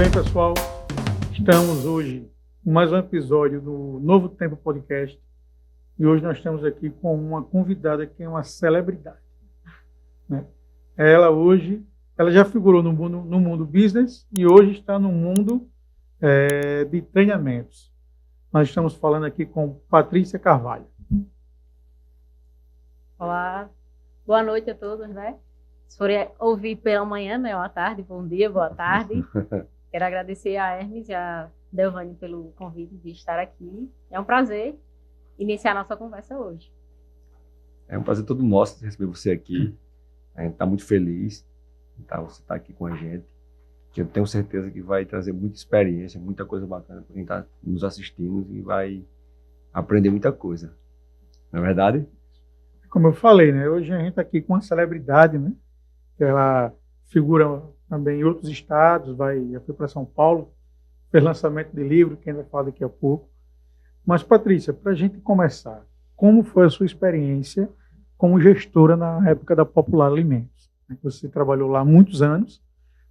bem, pessoal? Estamos hoje com mais um episódio do Novo Tempo Podcast e hoje nós estamos aqui com uma convidada que é uma celebridade, né? Ela já figurou no mundo business e hoje está no mundo de treinamentos. Nós estamos falando aqui com Patrícia Carvalho. Olá, boa noite a todos, né? Se forem ouvir pela manhã, né? Boa tarde, bom dia, boa tarde. Quero agradecer a Hermes e a Delvane pelo convite de estar aqui. É um prazer iniciar a nossa conversa hoje. É um prazer todo nosso receber você aqui. A gente está muito feliz de você estar aqui com a gente. Eu tenho certeza que vai trazer muita experiência, muita coisa bacana para quem está nos assistindo e vai aprender muita coisa. Não é verdade? Como eu falei, né? Hoje a gente está aqui com uma celebridade, né? Ela figura também em outros estados, já foi para São Paulo, fez lançamento de livro, que a gente vai falar daqui a pouco. Mas, Patrícia, para a gente começar, como foi a sua experiência como gestora na época da Popular Alimentos? Você trabalhou lá há muitos anos,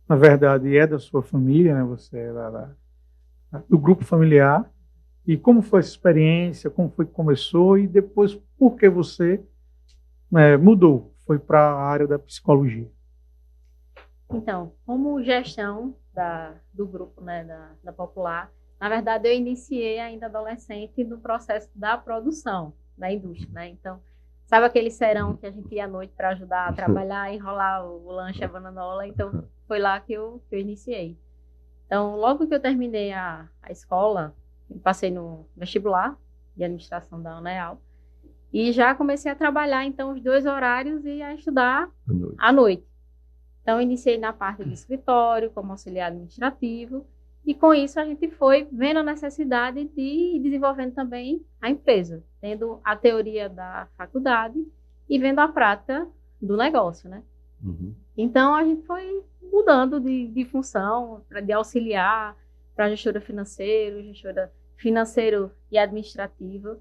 na verdade é da sua família, né? Você é do grupo familiar. E como foi essa experiência, como foi que começou e depois por que você mudou, foi para a área da psicologia? Então, como gestão do grupo, né, da Popular, na verdade eu iniciei ainda adolescente no processo da produção da indústria, né? Então, sabe aquele serão que a gente ia à noite para ajudar a trabalhar, enrolar o lanche, a bananola? Então, foi lá que eu iniciei. Então, logo que eu terminei a escola, eu passei no vestibular de administração da UNEAL e já comecei a trabalhar, então, os 2 horários e a estudar à noite. Então, iniciei na parte do escritório, como auxiliar administrativo, e com isso a gente foi vendo a necessidade de ir desenvolvendo também a empresa, tendo a teoria da faculdade e vendo a prática do negócio, né? Uhum. Então, a gente foi mudando de função, de auxiliar para gestora financeiro e administrativa.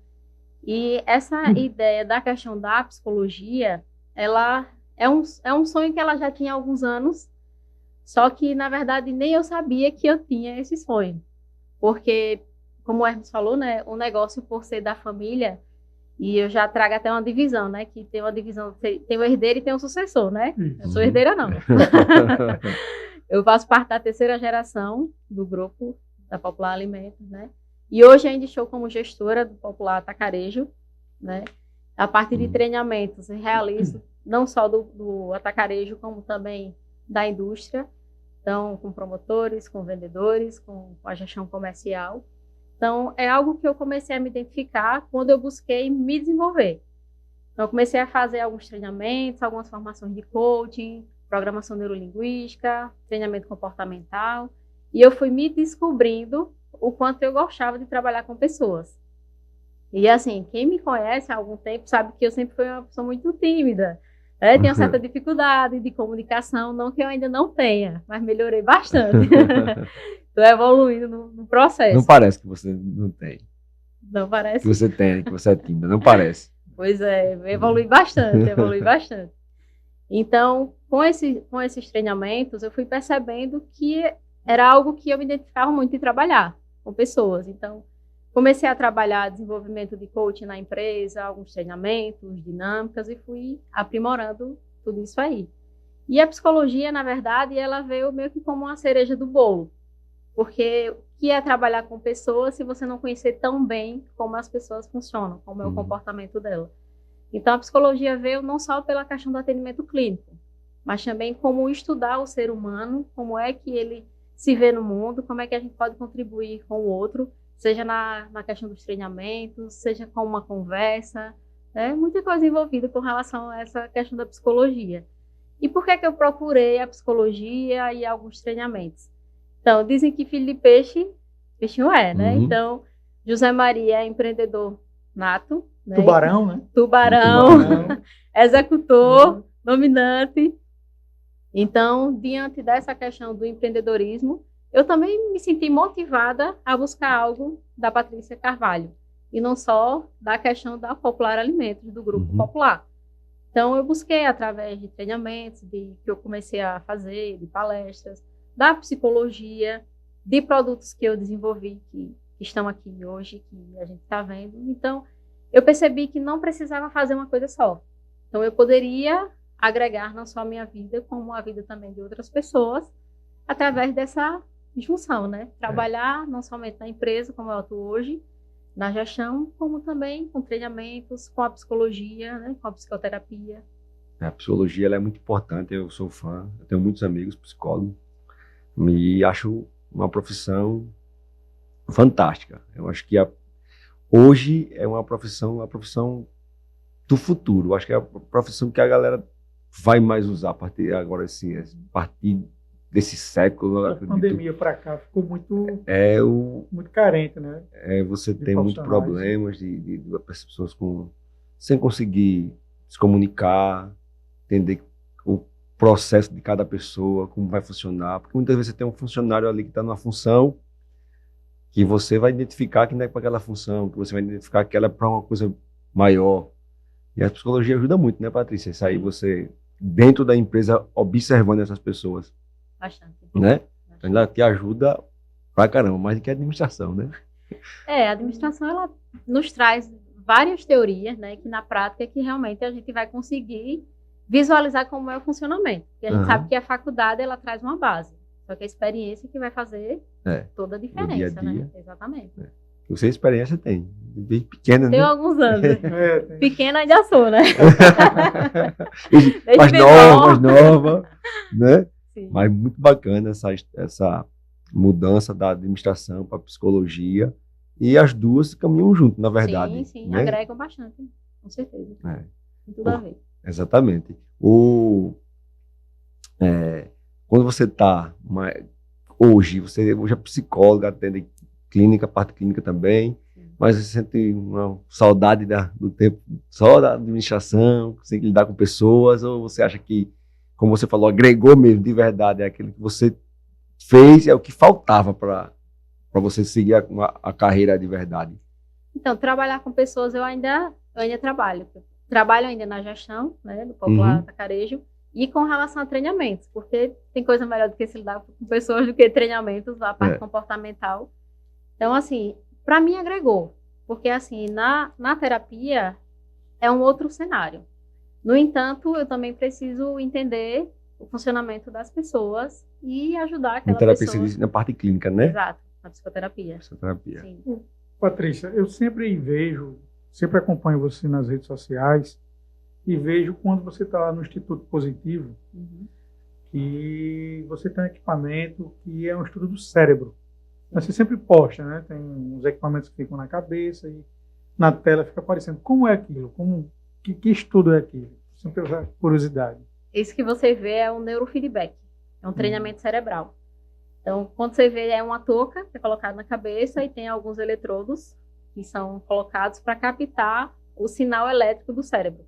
E essa ideia da questão da psicologia, ela é um sonho que ela já tinha há alguns anos, só que, na verdade, nem eu sabia que eu tinha esse sonho. Porque, como o Hermes falou, né, o negócio, por ser da família, e eu já trago até uma divisão, né, que tem uma divisão, tem o herdeiro e tem o sucessor, né? Eu sou herdeira, não. Eu faço parte da 3ª geração do grupo da Popular Alimentos, né? E hoje ainda estou como gestora do Popular Atacarejo, né? A parte de treinamentos eu realizo não só do atacarejo, como também da indústria, então com promotores, com vendedores, com a gestão comercial. Então é algo que eu comecei a me identificar quando eu busquei me desenvolver. Então eu comecei a fazer alguns treinamentos, algumas formações de coaching, programação neurolinguística, treinamento comportamental, e eu fui me descobrindo o quanto eu gostava de trabalhar com pessoas. E assim, quem me conhece há algum tempo sabe que eu sempre fui uma pessoa muito tímida. Tenho certa dificuldade de comunicação, não que eu ainda não tenha, mas melhorei bastante. Estou evoluindo no processo. Não parece que você não tem. Não parece? Que você tem, que você é tímida, não parece. Pois é, evolui bastante. Então, com esses treinamentos, eu fui percebendo que era algo que eu me identificava muito em trabalhar com pessoas. Então, comecei a trabalhar desenvolvimento de coaching na empresa, alguns treinamentos, dinâmicas, e fui aprimorando tudo isso aí. E a psicologia, na verdade, ela veio meio que como uma cereja do bolo. Porque o que é trabalhar com pessoas se você não conhecer tão bem como as pessoas funcionam, como é o comportamento dela? Então, a psicologia veio não só pela questão do atendimento clínico, mas também como estudar o ser humano, como é que ele se vê no mundo, como é que a gente pode contribuir com o outro, seja na questão dos treinamentos, seja com uma conversa, muita coisa envolvida com relação a essa questão da psicologia. E por que eu procurei a psicologia e alguns treinamentos? Então, dizem que filho de peixinho é, né? Então, José Maria é empreendedor nato. Né? Tubarão, né? Tubarão. Executor, dominante. Então, diante dessa questão do empreendedorismo, eu também me senti motivada a buscar algo da Patrícia Carvalho, e não só da questão da Popular Alimentos, do Grupo Popular. Então, eu busquei através de treinamentos que eu comecei a fazer, de palestras, da psicologia, de produtos que eu desenvolvi, que estão aqui hoje, que a gente está vendo. Então, eu percebi que não precisava fazer uma coisa só. Então, eu poderia agregar não só a minha vida, como a vida também de outras pessoas, através dessa junção, né? Trabalhar não somente na empresa, como eu atuo hoje, na gestão, como também com treinamentos, com a psicologia, né? Com a psicoterapia. A psicologia ela é muito importante, eu sou fã, eu tenho muitos amigos psicólogos e acho uma profissão fantástica. Eu acho que hoje é uma profissão do futuro. Eu acho que é a profissão que a galera vai mais usar a partir agora, assim, a partir desse século. Da pandemia para cá ficou muito carente, né? Você tem muitos problemas de pessoas sem conseguir se comunicar, entender o processo de cada pessoa, como vai funcionar, porque muitas vezes você tem um funcionário ali que está numa função que você vai identificar que não é para aquela função, que você vai identificar que ela é para uma coisa maior. E a psicologia ajuda muito, né, Patrícia? Isso aí você, dentro da empresa, observando essas pessoas. Bastante. Né? Então ela te ajuda pra caramba, mais do que a administração, né? A administração, ela nos traz várias teorias, né, que na prática é que realmente a gente vai conseguir visualizar como é o funcionamento. Porque a gente sabe que a faculdade, ela traz uma base. Só que a experiência que vai fazer toda a diferença, dia a dia, né? Exatamente. Você experiência tem. Desde pequena, né? Tenho alguns anos. Pequena ainda sou, né? mais nova, né? Sim. Mas muito bacana essa mudança da administração para a psicologia. E as duas caminham junto, na verdade. Sim, né? Agregam bastante, com certeza. Tem tudo a ver. Exatamente. Quando você está hoje é psicóloga, atende clínica, parte clínica também, mas você sente uma saudade do tempo só da administração, sem lidar com pessoas, ou você acha que, como você falou, agregou mesmo, de verdade, é aquilo que você fez, é o que faltava para você seguir a carreira de verdade? Então, trabalhar com pessoas eu ainda trabalho. Trabalho ainda na gestão, né, do Popular Atacarejo, e com relação a treinamentos, porque tem coisa melhor do que se lidar com pessoas do que treinamentos, a parte comportamental. Então, assim, para mim agregou, porque assim, na terapia é um outro cenário. No entanto, eu também preciso entender o funcionamento das pessoas e ajudar aquela pessoa. Na terapia, na parte clínica, né? Exato, na psicoterapia. Sim. Patrícia, eu sempre acompanho você nas redes sociais e vejo quando você está lá no Instituto Positivo, que você tem um equipamento que é um estudo do cérebro. Você sempre posta, né? Tem uns equipamentos que ficam na cabeça e na tela fica aparecendo. Como é aquilo? Que estudo é aquilo? Sempre essa curiosidade. Isso que você vê é um neurofeedback. É um treinamento cerebral. Então, quando você vê, é uma touca que é colocada na cabeça e tem alguns eletrodos que são colocados para captar o sinal elétrico do cérebro.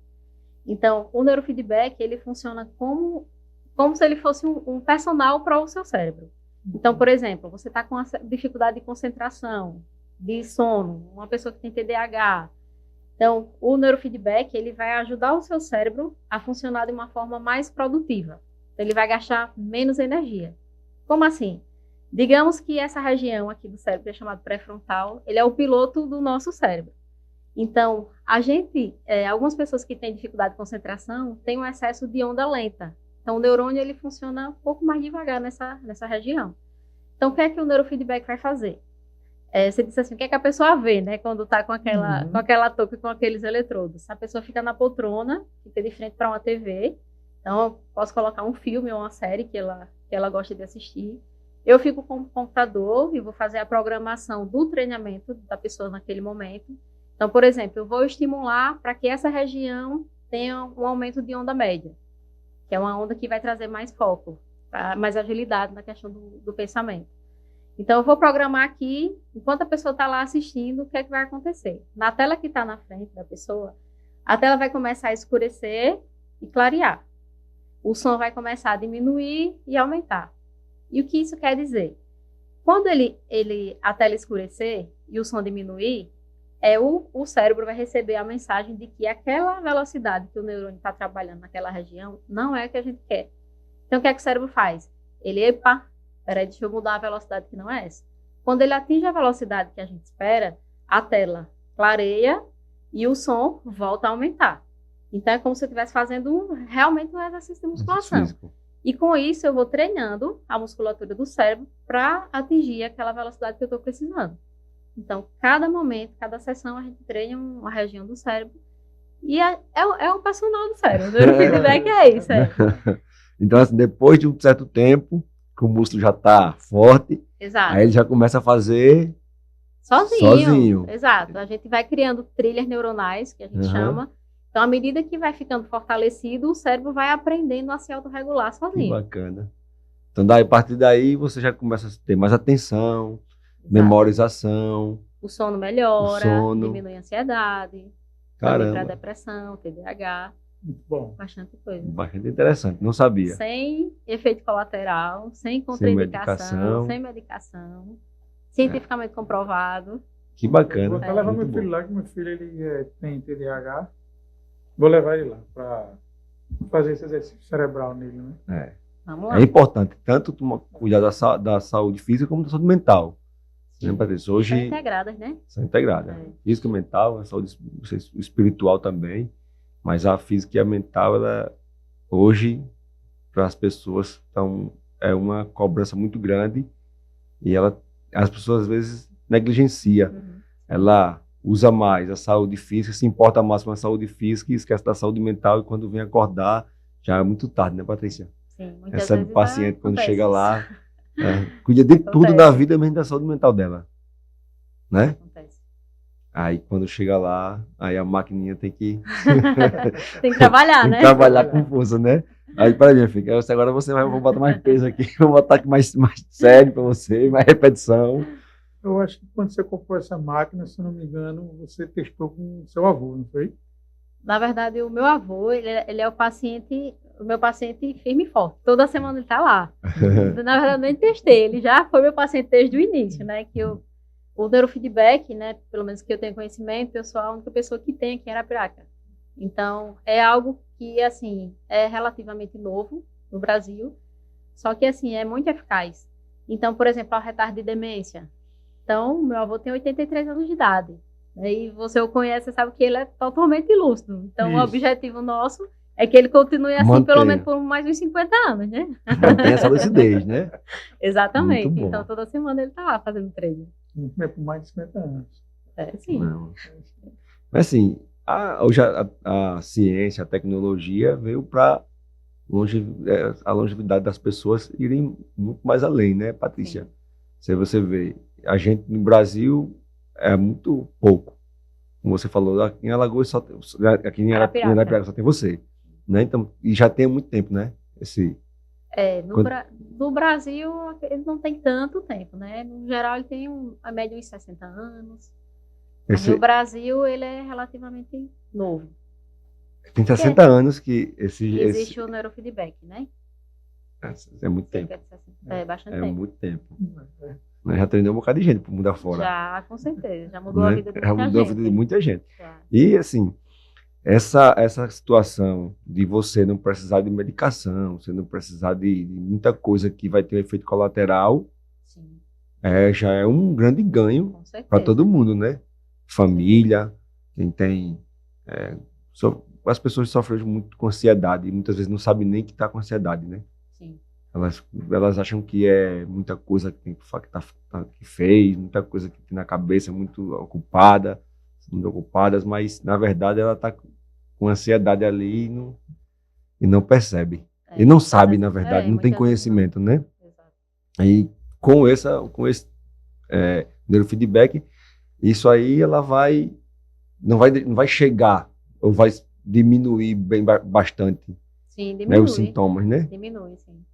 Então, o neurofeedback, ele funciona como se ele fosse um personal para o seu cérebro. Então, por exemplo, você está com dificuldade de concentração, de sono, uma pessoa que tem TDAH. Então, o neurofeedback, ele vai ajudar o seu cérebro a funcionar de uma forma mais produtiva. Então, ele vai gastar menos energia. Como assim? Digamos que essa região aqui do cérebro, que é chamado pré-frontal, ele é o piloto do nosso cérebro. Então, algumas pessoas que têm dificuldade de concentração têm um excesso de onda lenta. Então, o neurônio ele funciona um pouco mais devagar nessa região. Então, o que é que o neurofeedback vai fazer? Você disse assim, o que é que a pessoa vê, né? Quando está com aquela touca, com aqueles eletrodos. A pessoa fica na poltrona, fica de frente para uma TV. Então, eu posso colocar um filme ou uma série que ela gosta de assistir. Eu fico com o computador e vou fazer a programação do treinamento da pessoa naquele momento. Então, por exemplo, eu vou estimular para que essa região tenha um aumento de onda média, que é uma onda que vai trazer mais foco, mais agilidade na questão do pensamento. Então, eu vou programar aqui, enquanto a pessoa está lá assistindo, o que é que vai acontecer. Na tela que está na frente da pessoa, a tela vai começar a escurecer e clarear. O som vai começar a diminuir e aumentar. E o que isso quer dizer? Quando a tela escurecer e o som diminuir, o cérebro vai receber a mensagem de que aquela velocidade que o neurônio está trabalhando naquela região não é o que a gente quer. Então, o que é que o cérebro faz? Ele, Peraí, deixa eu mudar a velocidade que não é essa. Quando ele atinge a velocidade que a gente espera, a tela clareia e o som volta a aumentar. Então, é como se eu estivesse fazendo realmente um exercício de musculação. Físico. E com isso, eu vou treinando a musculatura do cérebro para atingir aquela velocidade que eu estou precisando. Então, cada momento, cada sessão, a gente treina uma região do cérebro. E é um personal do cérebro. O neurofeedback é isso. Então, assim, depois de um certo tempo, que o músculo já está forte, Exato. aí ele já começa a fazer sozinho. Exato. A gente vai criando trilhas neuronais, que a gente chama. Então, à medida que vai ficando fortalecido, o cérebro vai aprendendo a se autorregular Que sozinho. bacana. Então, daí, a partir daí, você já começa a ter mais atenção, Exato. memorização. O sono melhora, sono. diminui a ansiedade, Caramba. também para depressão, TDAH, Muito bom. bastante coisa. Bastante interessante, não sabia. Sem efeito colateral, sem contraindicação, sem medicação, cientificamente comprovado. Que Vou bacana. até levar muito meu filho bom. lá, que meu filho ele tem TDAH. Vou levar ele lá para fazer esse exercício cerebral nele, né? Vamos lá. É importante tanto cuidar da saúde física como da saúde mental. Né, Patrícia? São Hoje integradas, né? são integradas. É. Física, mental, a saúde espiritual também. Mas a física e a mental, ela, hoje, para as pessoas, é uma cobrança muito grande. E as pessoas, às vezes, negligenciam. Uhum. Ela usa mais a saúde física, se importa mais com a saúde física e esquece da saúde mental. E quando vem acordar, já é muito tarde, né, Patrícia? Sim, muitas Recebe o vezes paciente quando acontece chega isso. lá, cuida de tudo Acontece. da vida, menos da saúde mental dela, né? Acontece. Aí quando chega lá, aí a maquininha tem que, Tem que trabalhar, tem né? que trabalhar com força, né? Aí, peraí, minha filha, agora vou botar mais peso aqui, vou botar aqui mais sério pra você, mais repetição. Eu acho que quando você comprou essa máquina, se eu não me engano, você testou com o seu avô, não foi? Na verdade, o meu avô, ele é o meu paciente firme e forte. Toda semana ele tá lá. Na verdade, eu nem testei, ele já foi meu paciente desde o início, né? Que o neurofeedback, né? Pelo menos que eu tenho conhecimento, eu sou a única pessoa que tem aqui em Arapiraca. Então, é algo que, assim, é relativamente novo no Brasil, só que, assim, é muito eficaz. Então, por exemplo, o retardo de demência. Então, meu avô tem 83 anos de idade. E você o conhece, sabe que ele é totalmente lúcido. Então, o Isso. objetivo nosso é que ele continue assim, Mantenha. pelo menos por mais uns 50 anos, né? Mantém essa lucidez, né? Exatamente. Muito bom. Então, toda semana ele tá lá fazendo treino. É por mais de 50 anos. É, sim. Não. Mas assim, hoje a ciência, a tecnologia veio para a longevidade das pessoas irem muito mais além, né, Patrícia? Sim. Se você vê, a gente no Brasil é muito pouco. Como você falou, aqui em Alagoas aqui em Arapiraca só tem você, né? Então, e já tem muito tempo, né? No Brasil, ele não tem tanto tempo, né? No geral, ele tem a média uns 60 anos. No Brasil, ele é relativamente novo. Tem 60 anos que Existe o neurofeedback, né? É muito tempo. Cerca de 60. É bastante É tempo. muito tempo. Nós já treinou um bocado de gente para mudar fora. Já, com certeza. Já mudou né? a vida de Já muita mudou gente. a vida de muita gente. Já. E assim, essa situação de você não precisar de medicação, você não precisar de muita coisa que vai ter um efeito colateral, Sim, já é um grande ganho com certeza. para todo mundo, né? Família, quem tem... as pessoas sofrem muito com ansiedade e muitas vezes não sabem nem que está com ansiedade, né? Sim. Elas acham que é muita coisa que fez, muita coisa que tem na cabeça, muito ocupadas, mas na verdade ela está com ansiedade ali e não percebe. E não sabe, na verdade, não tem conhecimento, né? Exato. Aí com esse neurofeedback, isso aí ela não vai chegar, ou vai diminuir bastante, Sim, né, diminui. os sintomas, né? Diminui, sim.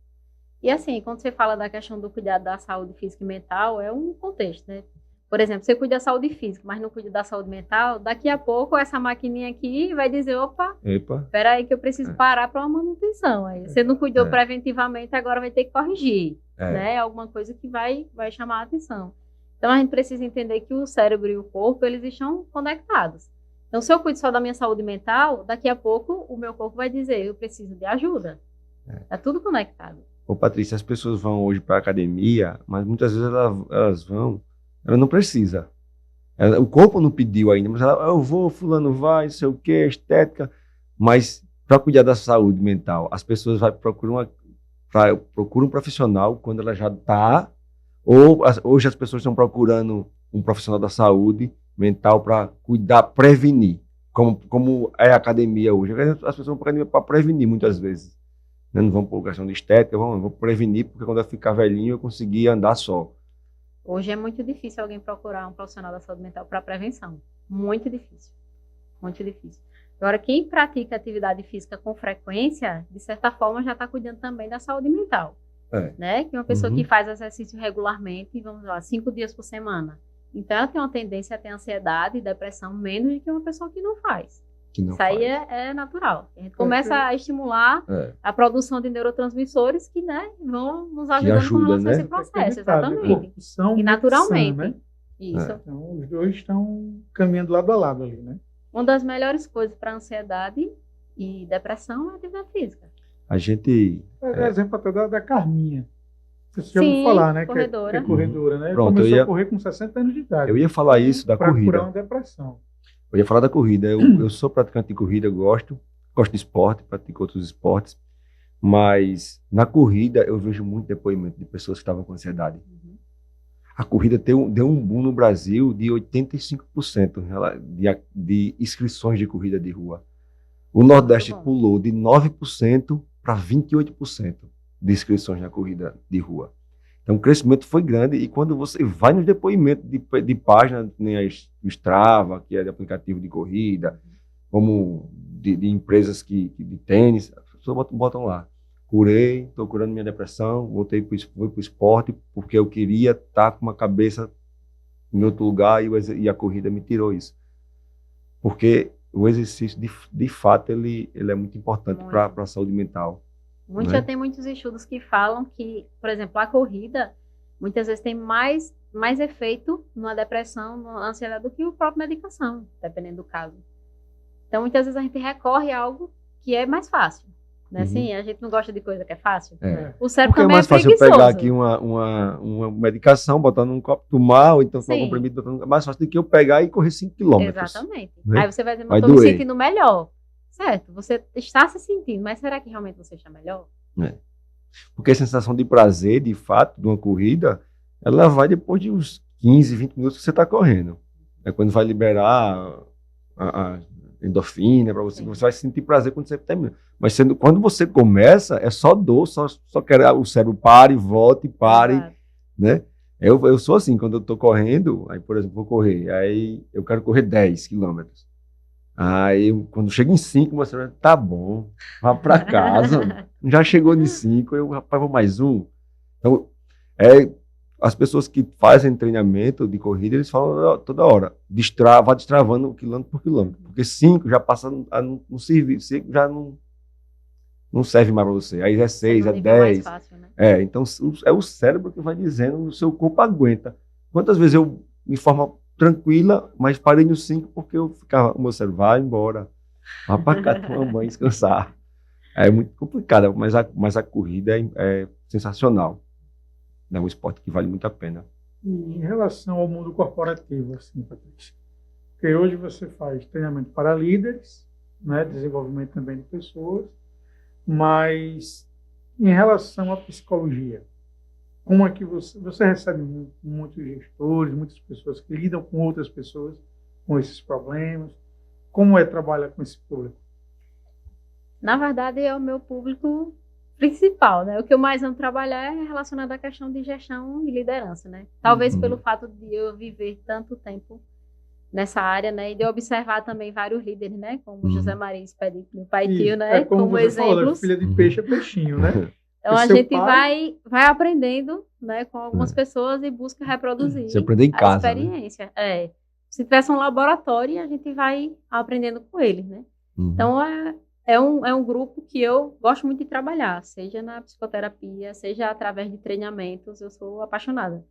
E assim, quando você fala da questão do cuidado da saúde física e mental, é um contexto, né? Por exemplo, você cuida da saúde física, mas não cuida da saúde mental, daqui a pouco essa maquininha aqui vai dizer, opa, espera aí que eu preciso parar para uma manutenção. Aí você não cuidou preventivamente, agora vai ter que corrigir, né? Alguma coisa que vai chamar a atenção. Então, a gente precisa entender que o cérebro e o corpo, eles estão conectados. Então, se eu cuido só da minha saúde mental, daqui a pouco o meu corpo vai dizer, eu preciso de ajuda. Está tudo conectado. Ô, Patrícia, as pessoas vão hoje para a academia, mas muitas vezes elas vão, ela não precisa. O corpo não pediu ainda, mas eu vou, fulano vai, não sei o quê, estética. Mas para cuidar da saúde mental, as pessoas procuram um profissional quando ela já está, ou hoje as pessoas estão procurando um profissional da saúde mental para cuidar, prevenir, como é a academia hoje. As pessoas vão para a academia para prevenir muitas vezes. Né? Não vão por questão de estética, vão prevenir, porque quando eu ficar velhinho eu conseguir andar só. Hoje é muito difícil alguém procurar um profissional da saúde mental para prevenção. Muito difícil. Muito difícil. Agora, quem pratica atividade física com frequência, de certa forma, já está cuidando também da saúde mental. Né? Que uma pessoa que faz exercício regularmente, vamos lá, 5 dias por semana. Então, ela tem uma tendência a ter ansiedade e depressão menos do que uma pessoa que não faz. Isso aí é natural. A gente começa a estimular a produção de neurotransmissores que, né, vão nos ajudando com relação a esse processo. Exatamente. E naturalmente. Né? Isso. Então, os dois estão caminhando lado a lado ali, né? Uma das melhores coisas para ansiedade e depressão é a atividade física. A gente... exemplo até da Carminha. Você já ouviu falar, né? Corredora. Que é corredora, né? Pronto, começou a correr com 60 anos de idade. Eu ia falar isso da corrida. Para curar uma depressão. Eu ia falar da corrida. Eu sou praticante de corrida, gosto de esporte, pratico outros esportes, mas na corrida eu vejo muito depoimento de pessoas que estavam com ansiedade. A corrida deu um boom no Brasil de 85% de inscrições de corrida de rua. O Nordeste pulou de 9% para 28% de inscrições na corrida de rua. Então, o crescimento foi grande, e quando você vai nos depoimentos de página, nem o Strava, que é de aplicativo de corrida, como de empresas de tênis, as pessoas botam lá. Curei, estou curando minha depressão, fui para o esporte, porque eu queria estar com uma cabeça em outro lugar, e a corrida me tirou isso. Porque o exercício, de fato, ele é muito importante para a saúde mental. Já tem muitos estudos que falam que, por exemplo, a corrida muitas vezes tem mais efeito na depressão, na ansiedade, do que a própria medicação, dependendo do caso. Então, muitas vezes a gente recorre a algo que é mais fácil. Né? Assim, a gente não gosta de coisa que é fácil. O cérebro também é preguiçoso. Porque é mais fácil eu pegar aqui uma medicação, botar num copo, tomar, ou então um comprimido, é mais fácil do que eu pegar e correr 5 quilômetros. Exatamente. Né? Aí você vai dizer, mas eu estou me sentindo melhor. Certo, você está se sentindo, mas será que realmente você está melhor? Porque a sensação de prazer, de fato, de uma corrida, ela vai depois de uns 15, 20 minutos que você está correndo. É quando vai liberar a endorfina para você, você vai sentir prazer quando você termina. Mas quando você começa, é só dor, só quer o cérebro pare, volte, pare, né? Eu sou assim, quando eu estou correndo, aí, por exemplo, vou correr, aí eu quero correr 10 quilômetros. Aí, quando chega em 5, você vai, tá bom, vá para casa. Já chegou em 5, eu, rapaz, vou mais um. Então, as pessoas que fazem treinamento de corrida, eles falam toda hora, vá destravando quilômetro por quilômetro. Porque 5 já passa a não servir, 5 já não serve mais para você. Aí é 6, é 10. Fácil, né? Então, é o cérebro que vai dizendo, o seu corpo aguenta. Quantas vezes eu, de forma tranquila, mas parei no 5 porque eu ficava, o meu cérebro vai embora, vá para cá tomar banho, descansar. É muito complicado, mas a corrida é sensacional. É um esporte que vale muito a pena. E em relação ao mundo corporativo, assim, Patrícia, porque hoje você faz treinamento para líderes, né, desenvolvimento também de pessoas, mas em relação à psicologia, como é que você recebe muitos gestores, muitas pessoas que lidam com outras pessoas com esses problemas? Como é trabalhar com esse público? Na verdade, é o meu público principal, né? O que eu mais amo trabalhar é relacionado à questão de gestão e liderança, né? Talvez pelo fato de eu viver tanto tempo nessa área, né? E de observar também vários líderes, né? Como José Maria Expedito, meu pai e tio, né? Como exemplos. Filha de peixe é peixinho, né? Então a gente vai aprendendo, né, com algumas pessoas e busca reproduzir você aprende em casa, a experiência. Né? Se tivesse um laboratório, a gente vai aprendendo com eles, né? Então é um grupo que eu gosto muito de trabalhar, seja na psicoterapia, seja através de treinamentos. Eu sou apaixonada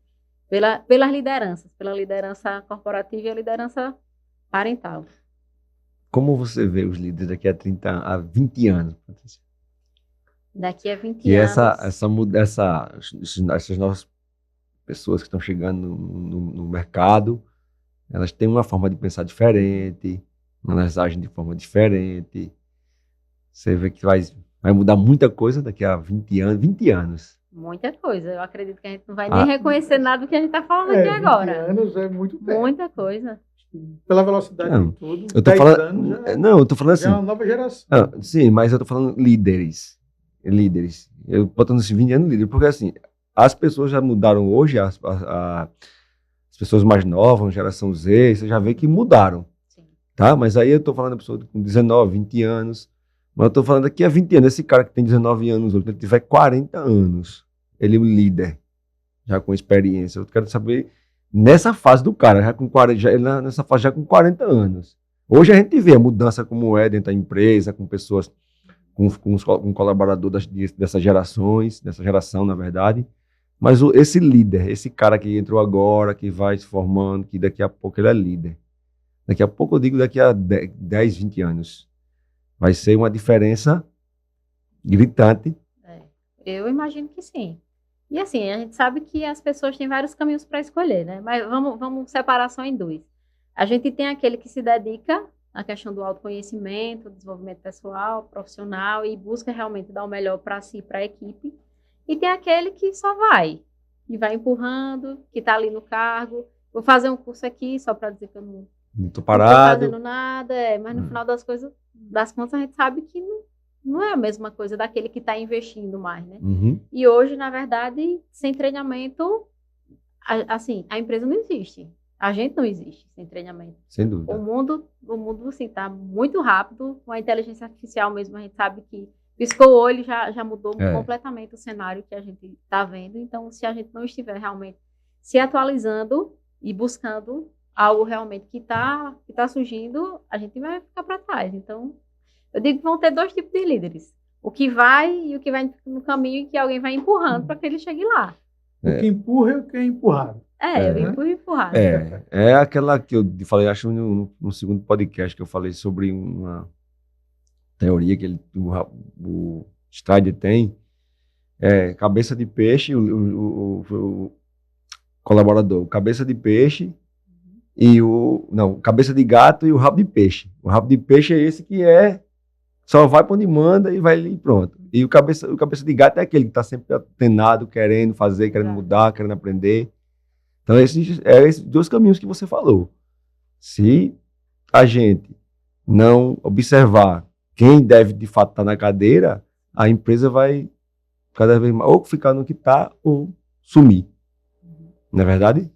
pelas lideranças, pela liderança corporativa e a liderança parental. Como você vê os líderes daqui a 20 anos, Patrícia? Daqui a 20 E anos. essas novas pessoas que estão chegando no mercado, elas têm uma forma de pensar diferente, elas agem de forma diferente. Você vê que vai mudar muita coisa daqui a 20 anos. 20 anos. Muita coisa. Eu acredito que a gente não vai nem reconhecer nada do que a gente está falando aqui 20 agora. anos é muito tempo. Muita coisa. Pela velocidade Não, de tudo. Eu tô 10 falando, anos não, eu tô falando já é assim. uma nova geração. Sim, mas eu tô falando líderes. Líderes. Eu botando esses 20 anos líder, porque assim, as pessoas já mudaram hoje, as pessoas mais novas, geração Z, você já vê que mudaram. Sim. Tá? Mas aí eu tô falando da pessoa com 19, 20 anos. Mas eu tô falando daqui a 20 anos, esse cara que tem 19 anos, ou que ele tiver 40 anos, ele é um líder, já com experiência. Eu quero saber, nessa fase do cara, já com 40, nessa fase já com 40 anos. Hoje a gente vê a mudança como é dentro da empresa, com pessoas, com colaboradores dessas gerações, dessa geração, na verdade. Mas esse líder, esse cara que entrou agora, que vai se formando, que daqui a pouco ele é líder. Daqui a pouco, eu digo daqui a 10, 20 anos. Vai ser uma diferença gritante. Eu imagino que sim. E assim, a gente sabe que as pessoas têm vários caminhos para escolher, né? Mas vamos separar só em dois. A gente tem aquele que se dedica à questão do autoconhecimento, desenvolvimento pessoal, profissional e busca realmente dar o melhor para si, para a equipe. E tem aquele que só vai, e vai empurrando, que está ali no cargo. Vou fazer um curso aqui só para dizer que eu não estou parado. Não estou fazendo nada, mas no final das contas a gente sabe que não é a mesma coisa daquele que está investindo mais, né? Uhum. E hoje, na verdade, sem treinamento, assim, a empresa não existe. A gente não existe sem treinamento. Sem dúvida. O mundo assim, está muito rápido. Com a inteligência artificial mesmo, a gente sabe que piscou o olho, já mudou completamente o cenário que a gente está vendo. Então, se a gente não estiver realmente se atualizando e buscando algo realmente que tá surgindo, a gente vai ficar para trás. Então, eu digo que vão ter dois tipos de líderes. O que vai e o que vai no caminho e que alguém vai empurrando para que ele chegue lá. O que empurra e o que é empurrado. Eu empurro e empurrado. É aquela que eu falei, acho no segundo podcast que eu falei sobre uma teoria que o Strider tem, cabeça de peixe, o colaborador, cabeça de peixe e cabeça de gato e o rabo de peixe. O rabo de peixe é esse que só vai para onde manda e vai ali e pronto. E o cabeça de gato é aquele que está sempre atenado, querendo fazer, querendo mudar, querendo aprender. Então, esses dois caminhos que você falou. Se a gente não observar quem deve de fato estar na cadeira, a empresa vai cada vez mais ou ficar no que está ou sumir. Não é verdade?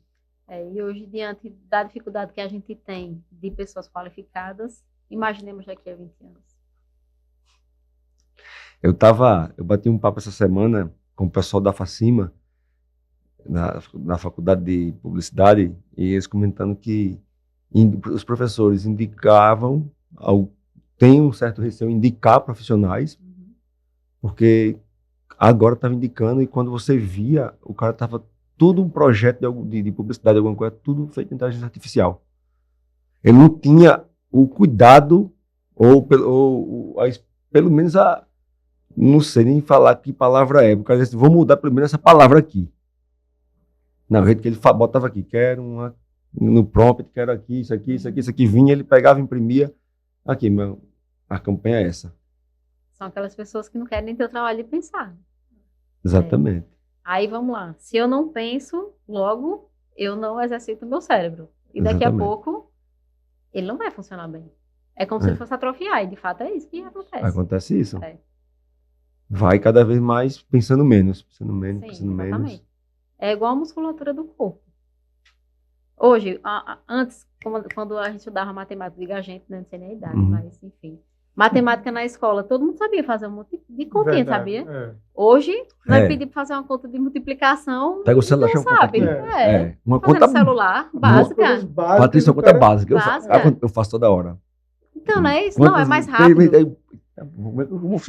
E hoje, diante da dificuldade que a gente tem de pessoas qualificadas, imaginemos daqui a 20 anos. Eu bati um papo essa semana com o pessoal da Facima, na faculdade de publicidade, e eles comentando que os professores indicavam, tem um certo receio em indicar profissionais, porque agora estava indicando, e quando você via, o cara estava tudo um projeto de publicidade, alguma coisa, tudo feito em inteligência artificial. Ele não tinha o cuidado, ou pelo menos não sei nem falar que palavra é, o cara disse, vou mudar pelo menos essa palavra aqui. Não, o jeito que ele botava aqui, quero no prompt, quero aqui, isso aqui, vinha, ele pegava, imprimia, aqui, a campanha é essa. São aquelas pessoas que não querem nem ter o trabalho de pensar. Exatamente. Aí vamos lá, se eu não penso, logo eu não exercito o meu cérebro. E daqui a pouco ele não vai funcionar bem. É como se ele fosse atrofiar, e de fato é isso que acontece. Acontece isso. Vai cada vez mais pensando menos, pensando exatamente. menos. É igual a musculatura do corpo. Hoje, antes, quando a gente estudava matemática, diga a gente, né, não sei nem a idade, mas enfim. Matemática na escola, todo mundo sabia fazer um monte de continha, sabia? Hoje, vai pedir para fazer uma conta de multiplicação, pega o celular, não sabe. Uma conta celular, básica. Patrícia, uma conta básica. Eu faço toda hora. Então, não é isso? Não, é mais rápido.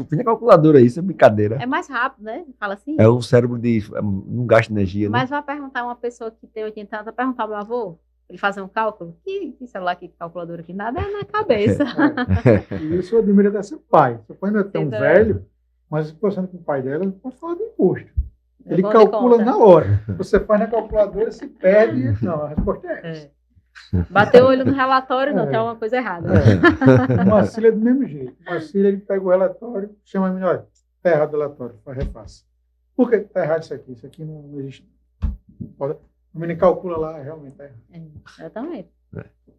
Fiz a calculadora aí, isso é brincadeira. É mais rápido, né? Fala assim. É o cérebro não gasta energia, Mas né? vai perguntar uma pessoa que tem 80 anos, vai perguntar ao meu avô, ele fazer um cálculo, que celular, que calculadora, que nada é na cabeça. E isso eu admiro desse pai. Seu pai não é tão velho, Mas conversando com o pai dela, não pode falar de imposto. Ele Bom de calcula conta. na hora. Você faz na calculadora, se perde. Não, a resposta é essa. Bateu o olho no relatório, não, É. tem alguma coisa errada. O Marcílio é do mesmo jeito. O Marcílio, ele pega o relatório, chama a menina, olha, está errado o relatório, refaça. Por que está errado isso aqui? Isso aqui não existe. Pode. O menino calcula lá, realmente está errado. Exatamente.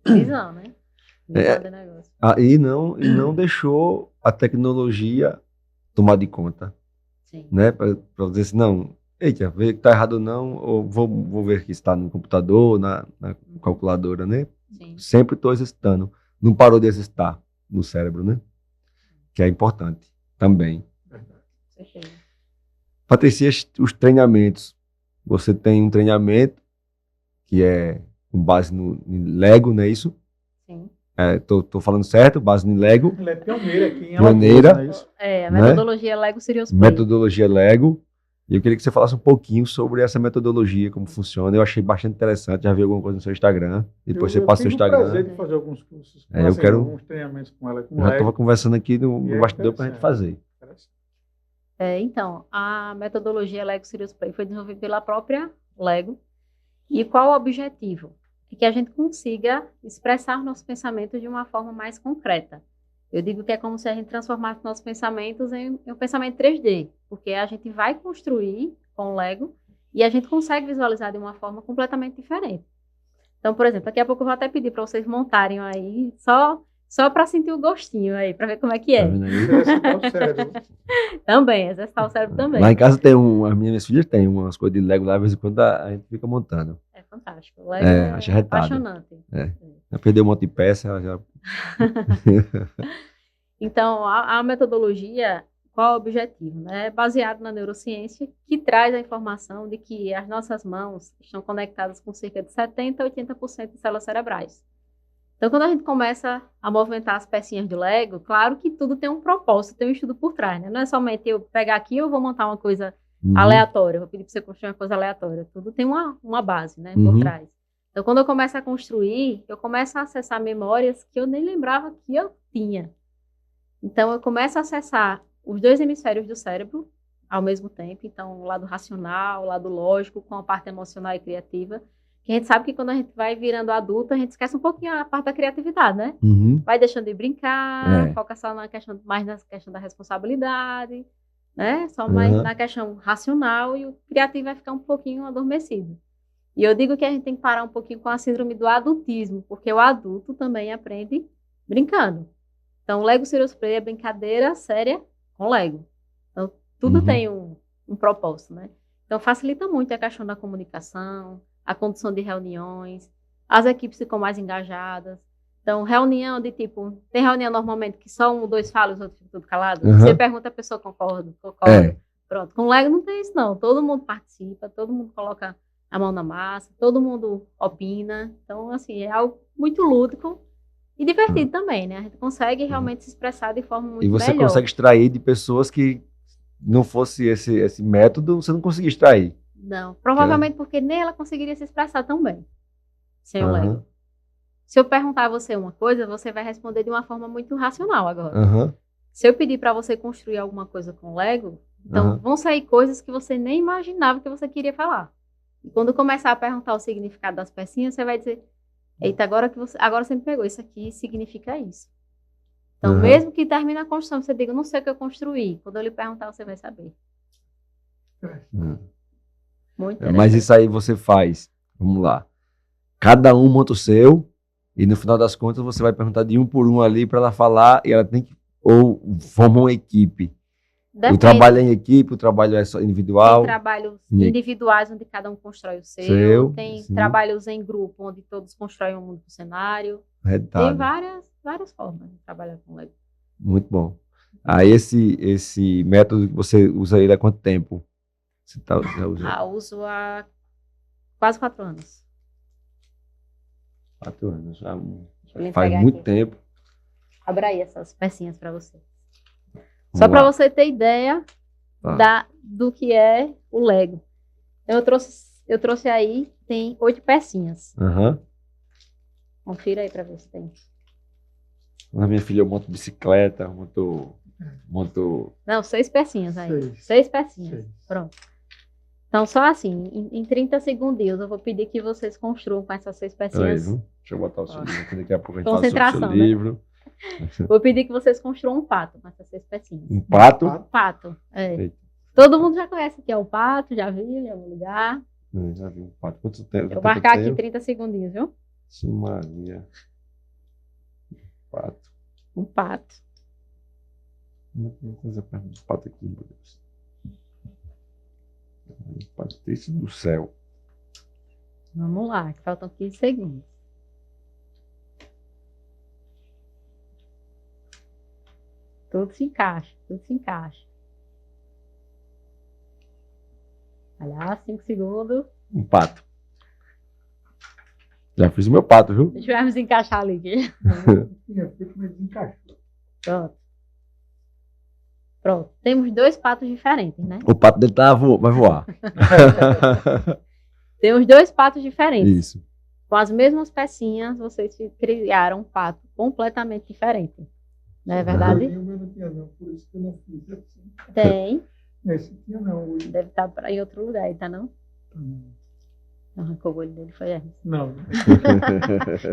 Visão, né? Visão do negócio. E não deixou a tecnologia tomar de conta, Sim. né? Para dizer assim, não, eita, ver que está errado ou não, ou vou ver que está no computador, na calculadora, né? Sim. Sempre estou exercitando. Não parou de exercitar no cérebro, né? Que é importante também. Certeza. Patrícia, os treinamentos. Você tem um treinamento que é com base no Lego, não é isso? Sim. Tô falando certo? Base no Lego. Ele é pioneira aqui em Pioneira. Alagoas, não é isso? A metodologia Lego Serious Play. Metodologia Lego. E eu queria que você falasse um pouquinho sobre essa metodologia, como funciona. Eu achei bastante interessante. Já vi alguma coisa no seu Instagram. Depois você passa o seu Eu tive o Instagram. prazer de fazer alguns cursos. Eu quero- alguns treinamentos com ela. Com Eu já estava Lego. conversando aqui E no é bastidor para a gente fazer. Interessante. Então, a metodologia Lego Serious Play foi desenvolvida pela própria Lego. E qual o objetivo? É que a gente consiga expressar nossos pensamentos de uma forma mais concreta. Eu digo que é como se a gente transformasse nossos pensamentos em um pensamento 3D, porque a gente vai construir com o Lego e a gente consegue visualizar de uma forma completamente diferente. Então, por exemplo, daqui a pouco eu vou até pedir para vocês montarem aí, só para sentir o gostinho aí, para ver como é que Tá é. vendo aí? Exercitar o cérebro. Também, exercitar o cérebro também. Lá em casa tem as minhas filhas têm umas coisas de Lego lá, de vez em quando a gente fica montando. É fantástico. O Lego acho é arretado. apaixonante. Já perdeu um monte de peça, ela já... Então, a metodologia, qual é o objetivo? É baseado na neurociência, que traz a informação de que as nossas mãos estão conectadas com cerca de 70% a 80% de células cerebrais. Então, quando a gente começa a movimentar as pecinhas do Lego, claro que tudo tem um propósito, tem um estudo por trás, né? Não é somente eu pegar aqui e eu vou montar uma coisa aleatória, eu vou pedir para você construir uma coisa aleatória. Tudo tem uma base, né, por trás. Então, quando eu começo a construir, eu começo a acessar memórias que eu nem lembrava que eu tinha. Então, eu começo a acessar os dois hemisférios do cérebro ao mesmo tempo. Então, o lado racional, o lado lógico, com a parte emocional e criativa. Que a gente sabe que quando a gente vai virando adulto, a gente esquece um pouquinho a parte da criatividade, né? Vai deixando de brincar, foca só mais na questão da responsabilidade, né? Só mais na questão racional, e o criativo vai ficar um pouquinho adormecido. E eu digo que a gente tem que parar um pouquinho com a síndrome do adultismo, porque o adulto também aprende brincando. Então, o Lego Serious Play é brincadeira séria com Lego. Então, tudo tem um propósito, né? Então, facilita muito a questão da comunicação, a condução de reuniões, as equipes ficam mais engajadas. Então, reunião de tipo, tem reunião normalmente que só um ou dois falam e os outros ficam tudo calados. Você pergunta, a pessoa concorda. Pronto. Com o Lego não tem isso, não. Todo mundo participa, todo mundo coloca a mão na massa, todo mundo opina. Então, assim, é algo muito lúdico e divertido também, né? A gente consegue realmente se expressar de forma muito melhor. E você consegue extrair de pessoas que não fosse esse método, você não conseguia extrair. Não, provavelmente porque nem ela conseguiria se expressar tão bem sem o Lego. Se eu perguntar a você uma coisa, você vai responder de uma forma muito racional agora. Se eu pedir para você construir alguma coisa com o Lego, então vão sair coisas que você nem imaginava que você queria falar. E quando começar a perguntar o significado das pecinhas, você vai dizer, eita, agora você me pegou, isso aqui significa isso. Então, mesmo que termine a construção, você diga, não sei o que eu construí. Quando eu lhe perguntar, você vai saber. Muito Mas isso aí você faz, vamos lá, cada um monta o seu e no final das contas você vai perguntar de um por um ali para ela falar e ela tem que, ou forma uma equipe. Depende. O trabalho é em equipe, o trabalho é só individual. Tem trabalhos individuais onde cada um constrói o seu. Tem trabalhos em grupo onde todos constroem um mundo do cenário. Tem várias formas de trabalhar com Lego. Muito bom. Aí esse método, você usa ele há quanto tempo? Você já usa? Uso há quase 4 anos. 4 anos, já faz muito tempo. Abra aí essas pecinhas para você. Só para você ter ideia do que é o Lego. Eu trouxe aí, tem 8 pecinhas. Uhum. Confira aí para ver se tem. A minha filha monta bicicleta, montou Montou. Não, 6 pecinhas aí. 6. 6 pecinhas. 6. Pronto. Então, só assim, em 30 segundinhos, eu vou pedir que vocês construam com essas 6 Peraí, pecinhas. viu? Deixa eu botar o seu livro, que daqui a pouco a gente fala sobre o Concentração, seu né? livro. Vou pedir que vocês construam um pato com essas 6 pecinhas. Um pato. Pato, é. Eita. Todo mundo já conhece que é o pato, já viu em algum lugar. Já vi um pato. Quanto tempo? Vou marcar aqui 30 segundinhos, viu? Sim, Maria. Pato. Um pato. Como é que eu vou fazer perto do pato aqui, meu Deus? Patrício do céu. Vamos lá, que faltam 15 segundos. Tudo se encaixa, tudo se encaixa. Olha lá, 5 segundos. Um pato. Já fiz o meu pato, viu? Deixa eu ver encaixar ali. Tinha feito, mas desencaixou. Pronto. Pronto. Temos 2 patos diferentes, né? O pato dele vai voar. Temos 2 patos diferentes. Isso. Com as mesmas pecinhas, vocês criaram um pato completamente diferente. Não é verdade? O meu não tinha, não, por isso que eu não fiz assim. Tem. Esse tinha, não. Hoje. Deve estar em outro lugar, tá não? Arrancou o olho dele, foi aí. Não.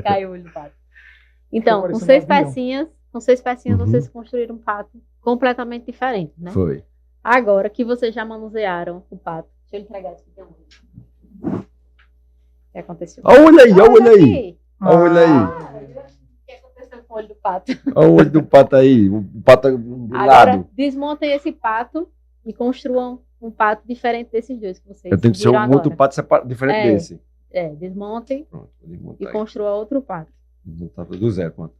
Caiu o olho do pato. Então, Ficou com parecendo 6 um avião. pecinhas, Uhum. vocês construíram um pato completamente diferente, né? Foi. Agora que vocês já manusearam o pato, deixa eu entregar isso aqui. O que aconteceu? Olha o olho aí, olha o olho aí. Aqui. Olha o olho aí. O que aconteceu com o olho do pato? Olha o olho do pato aí. O pato do Agora, lado. desmontem esse pato e construam um pato diferente desses dois que vocês Eu tenho que ser viram um agora. outro pato diferente É. desse. Desmontem Pronto, vou e desmontar aí. construa outro pato. Desmontar do zero, pronto.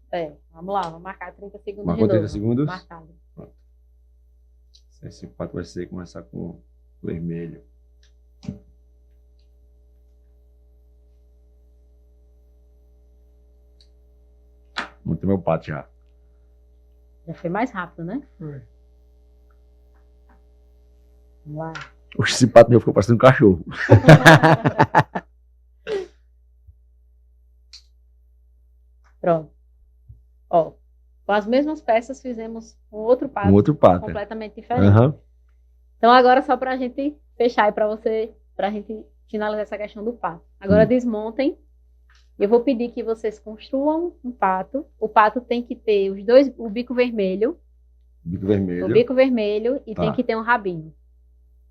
Vamos lá, vamos marcar 30 segundos Marcou de novo. 30 segundos? Marcado. Esse pato vai ser começar com vermelho. Montei meu pato já. Já foi mais rápido, né? Foi. Vamos lá. Oxe, esse pato meu ficou parecendo um cachorro. Pronto. Ó, com as mesmas peças fizemos um outro pato Um outro pato. completamente diferente. Aham. Então agora só pra gente fechar e pra gente finalizar essa questão do pato. Agora desmontem. Eu vou pedir que vocês construam um pato. O pato tem que ter o bico vermelho. Bico vermelho. O bico vermelho e Tá. tem que ter um rabinho.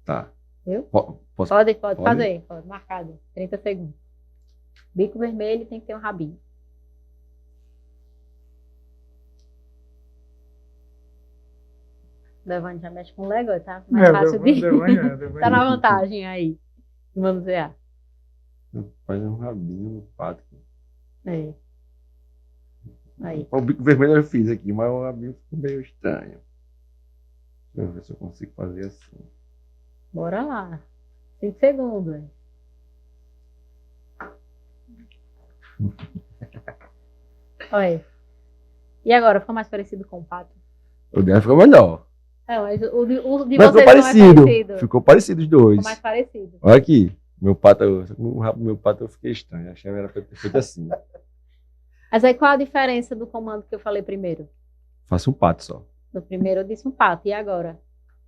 Tá. Viu? Posso... Pode Pode? fazer, pode, marcado. 30 segundos. Bico vermelho e tem que ter um rabinho. Devane já mexe com Lego, tá? Mais fácil de. Tá na vantagem aí. Vamos ver. Faz um rabinho no pato. É. Aí. O bico vermelho eu fiz aqui, mas o rabinho ficou meio estranho. Deixa eu ver se eu consigo fazer assim. Bora lá. 5 segundos. Olha aí. E agora, ficou mais parecido com o pato? O dela ficou melhor. É, mas o de Mas vocês ficou não é parecido. parecido. Ficou parecido os dois. Ficou mais parecido. Olha aqui. Meu pato, o rabo do meu pato eu fiquei estranho. Achei que era feito assim. Mas aí qual a diferença do comando que eu falei primeiro? Faça um pato só. No primeiro eu disse um pato, e agora?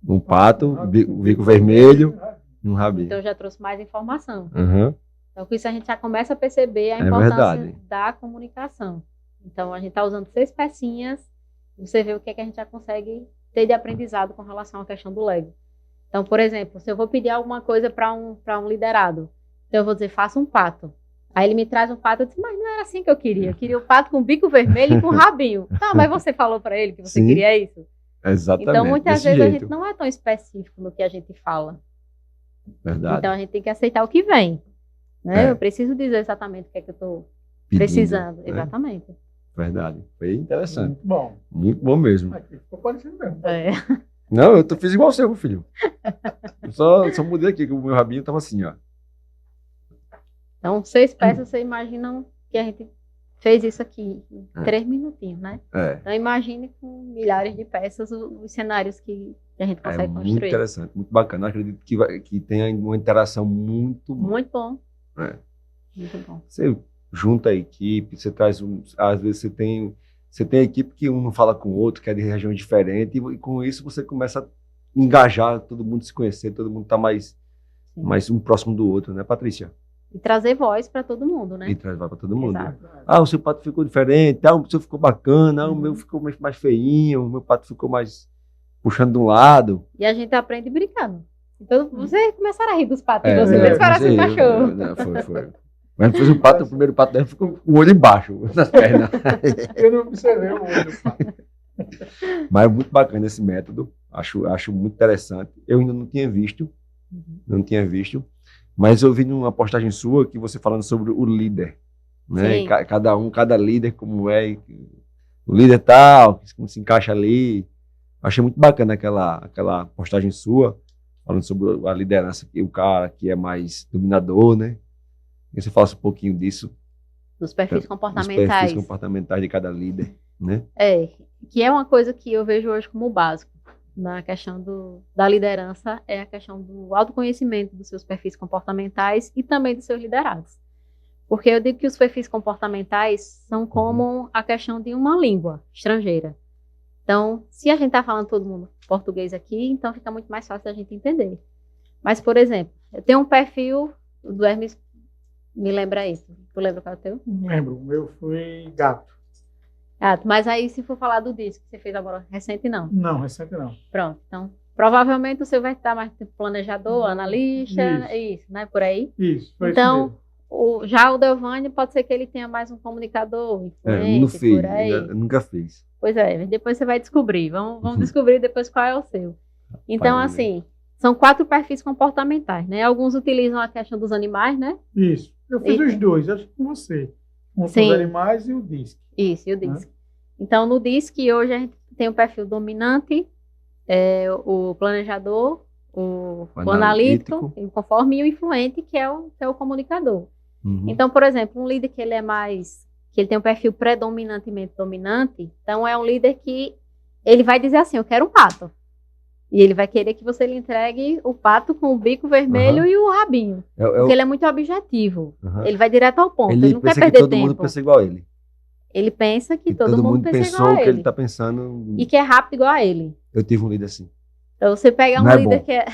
Um pato, bico vermelho, um rabinho. Então eu já trouxe mais informação. Uhum. Então com isso a gente já começa a perceber a É importância verdade. da comunicação. Então a gente está usando 6 pecinhas, e você vê o que é que a gente já consegue ter de aprendizado com relação à questão do Lego. Então, por exemplo, se eu vou pedir alguma coisa para um liderado, então eu vou dizer, faça um pato. Aí ele me traz um pato, eu disse, mas não era assim que eu queria. Eu queria o pato com bico vermelho e com rabinho. Tá, mas você falou para ele que você Sim. queria isso? Exatamente. Então, muitas desse vezes a jeito. gente não é tão específico no que a gente fala. Verdade. Então, a gente tem que aceitar o que vem. Né? É. Eu preciso dizer exatamente o que é que eu estou Pedindo, precisando. né? Exatamente. Verdade. Foi interessante. Muito bom. Muito bom mesmo. Aqui ficou parecido mesmo. É. Não, eu fiz igual o seu, meu filho. Eu só mudei aqui, que o meu rabinho tava assim, ó. Então, 6 peças, você imagina que a gente fez isso aqui em É. 3 minutinhos, né? É. Então, imagine com milhares de peças os cenários que a gente É consegue muito construir. interessante, muito bacana. Eu acredito que tenha uma interação muito boa. Muito bom. É. Muito bom. Você junta a equipe, você traz às vezes Você tem equipe que um não fala com o outro, que é de regiões diferentes, e com isso você começa a engajar, todo mundo se conhecer, todo mundo tá mais um próximo do outro, né, Patrícia? E trazer voz para todo mundo, né? E traz para todo mundo. Exato. Ah, o seu pato ficou diferente, o seu ficou bacana, o meu ficou mais feinho, o meu pato ficou mais puxando de um lado. E a gente aprende brincando. Então, você começaram a rir dos patos, e você fez parece um cachorro. Foi. Mas fez o primeiro pato dele ficou com o olho embaixo, nas pernas. Eu não observei o olho do pato. Mas é muito bacana esse método, acho muito interessante. Eu ainda não tinha visto, mas eu vi numa postagem sua que você falando sobre o líder, né? Sim. Cada líder como é, o líder tal, como se encaixa ali. Achei muito bacana aquela postagem sua, falando sobre a liderança, que o cara que é mais dominador, né? E você falasse um pouquinho disso. Dos perfis Dos comportamentais. perfis comportamentais de cada líder, né? Que é uma coisa que eu vejo hoje como básico na questão da liderança, é a questão do autoconhecimento dos seus perfis comportamentais e também dos seus liderados. Porque eu digo que os perfis comportamentais são como a questão de uma língua estrangeira. Então, se a gente está falando todo mundo português aqui, então fica muito mais fácil da gente entender. Mas, por exemplo, eu tenho um perfil do Hermes, me lembra isso. Tu lembra qual é o teu? Não lembro, o meu foi gato. Mas aí, se for falar do disco que você fez agora, recente não. Não, recente não. Pronto, então, provavelmente o seu vai estar mais tipo planejador, analista, isso, né, por aí. Isso, foi então, isso já o Delvani pode ser que ele tenha mais um comunicador, influente, não fiz, por aí. eu nunca fiz. Pois é, depois você vai descobrir, vamos descobrir depois qual é o seu. Então, assim, são 4 perfis comportamentais, né? Alguns utilizam a questão dos animais, né? Isso, eu fiz os dois, acho que com você. Um dos animais e o DISC. Isso, e o DISC. Então, no DISC, hoje a gente tem o perfil dominante, o planejador, o analítico, o conforme, e o influente, que é o comunicador. Então, por exemplo, um líder que ele tem um perfil predominantemente dominante, então é um líder que ele vai dizer assim, eu quero um pato. E ele vai querer que você lhe entregue o pato com o bico vermelho e o rabinho. Porque ele é muito objetivo. Ele vai direto ao ponto. Ele não quer perder tempo. Todo mundo pensa igual a ele. Ele pensa que todo mundo pensa igual a ele. Pensou o que ele está pensando. E que é rápido igual a ele. Eu tive um líder assim. Então, você pegar um líder que é...